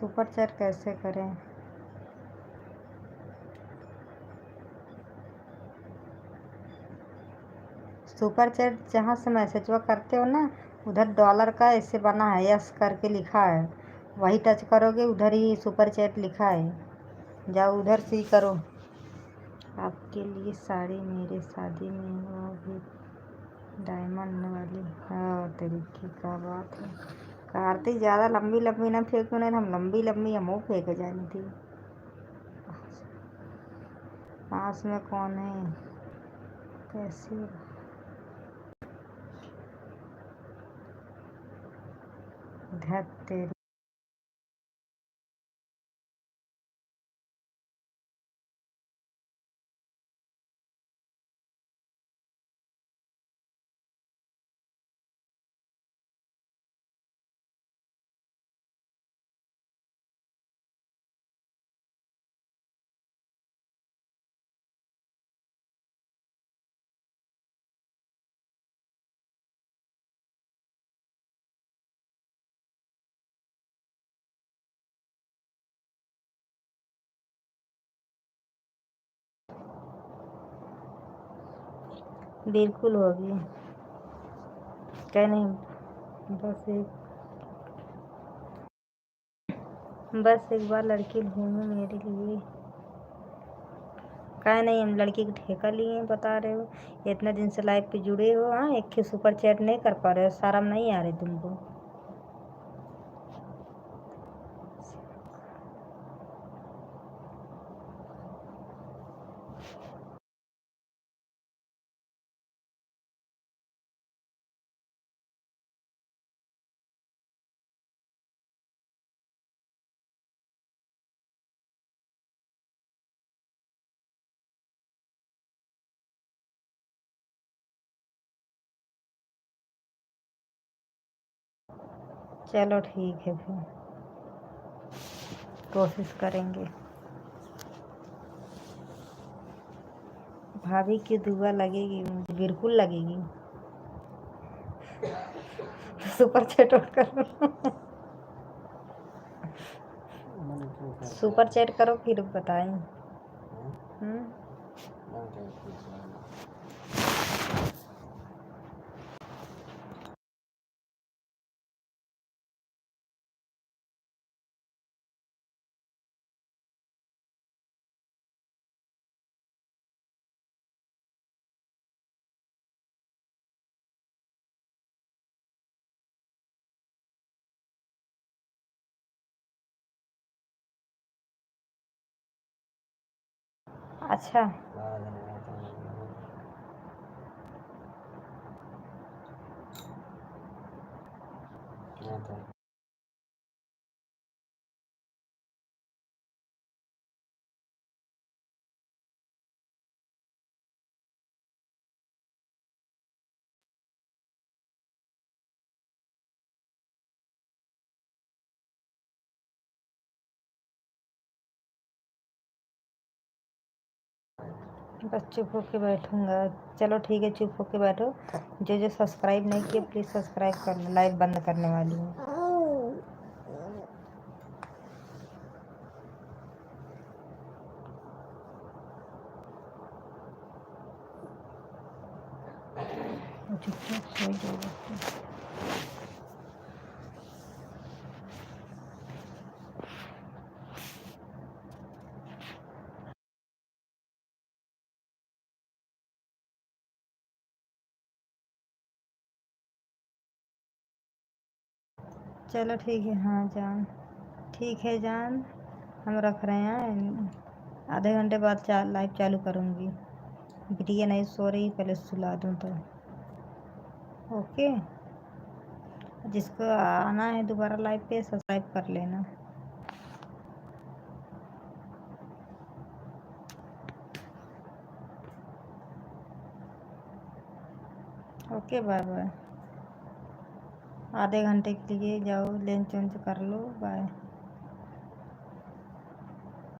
सुपर चैट कैसे करें? सुपर चैट जहाँ से मैसेज करते हो ना, उधर डॉलर का ऐसे बना है, यस करके लिखा है, वही टच करोगे, उधर ही सुपर चैट लिखा है, जाओ उधर से ही करो। आपके लिए साड़ी मेरे शादी में, वो भी डायमंड वाली। हाँ तरीके का बात है। कारती ज़्यादा लंबी लंबी ना फेंको, नहीं हम लंबी लंबी हम फेंक जानी थी। पास में कौन है? कैसे? धत तेरी। बिल्कुल होगी। क्या नहीं, बस एक बार लड़की ढूंढो मेरे लिए। क्या नहीं, हम लड़की की ठेका लिए हैं, बता रहे हो। इतने दिन से लाइव पे जुड़े हो, हाँ एक के सुपर चैट नहीं कर पा रहे हो, शर्म नहीं आ रही तुमको? चलो ठीक है, फिर कोशिश करेंगे। भाभी की दुआ लगेगी मुझे, बिल्कुल लगेगी। सुपर चैट और करो। सुपर चैट करो फिर बताएं। अच्छा, बस चुप होके बैठूंगा। चलो ठीक है, चुप होके बैठो। जो जो सब्सक्राइब नहीं किए प्लीज़ सब्सक्राइब कर लो, लाइव बंद करने वाली हूँ। चुपचाप सो जाओ। चलो ठीक है, हाँ जान, ठीक है जान, हम रख रहे हैं। आधे घंटे बाद लाइव चालू करूँगी। बिटिया नहीं सो रही, पहले सुला दूँ तो। ओके, जिसको आना है दोबारा लाइव पे सब्सक्राइब कर लेना। Okay, bye bye. आधे घंटे के लिए जाओ, लंच वंच कर लो, बाय।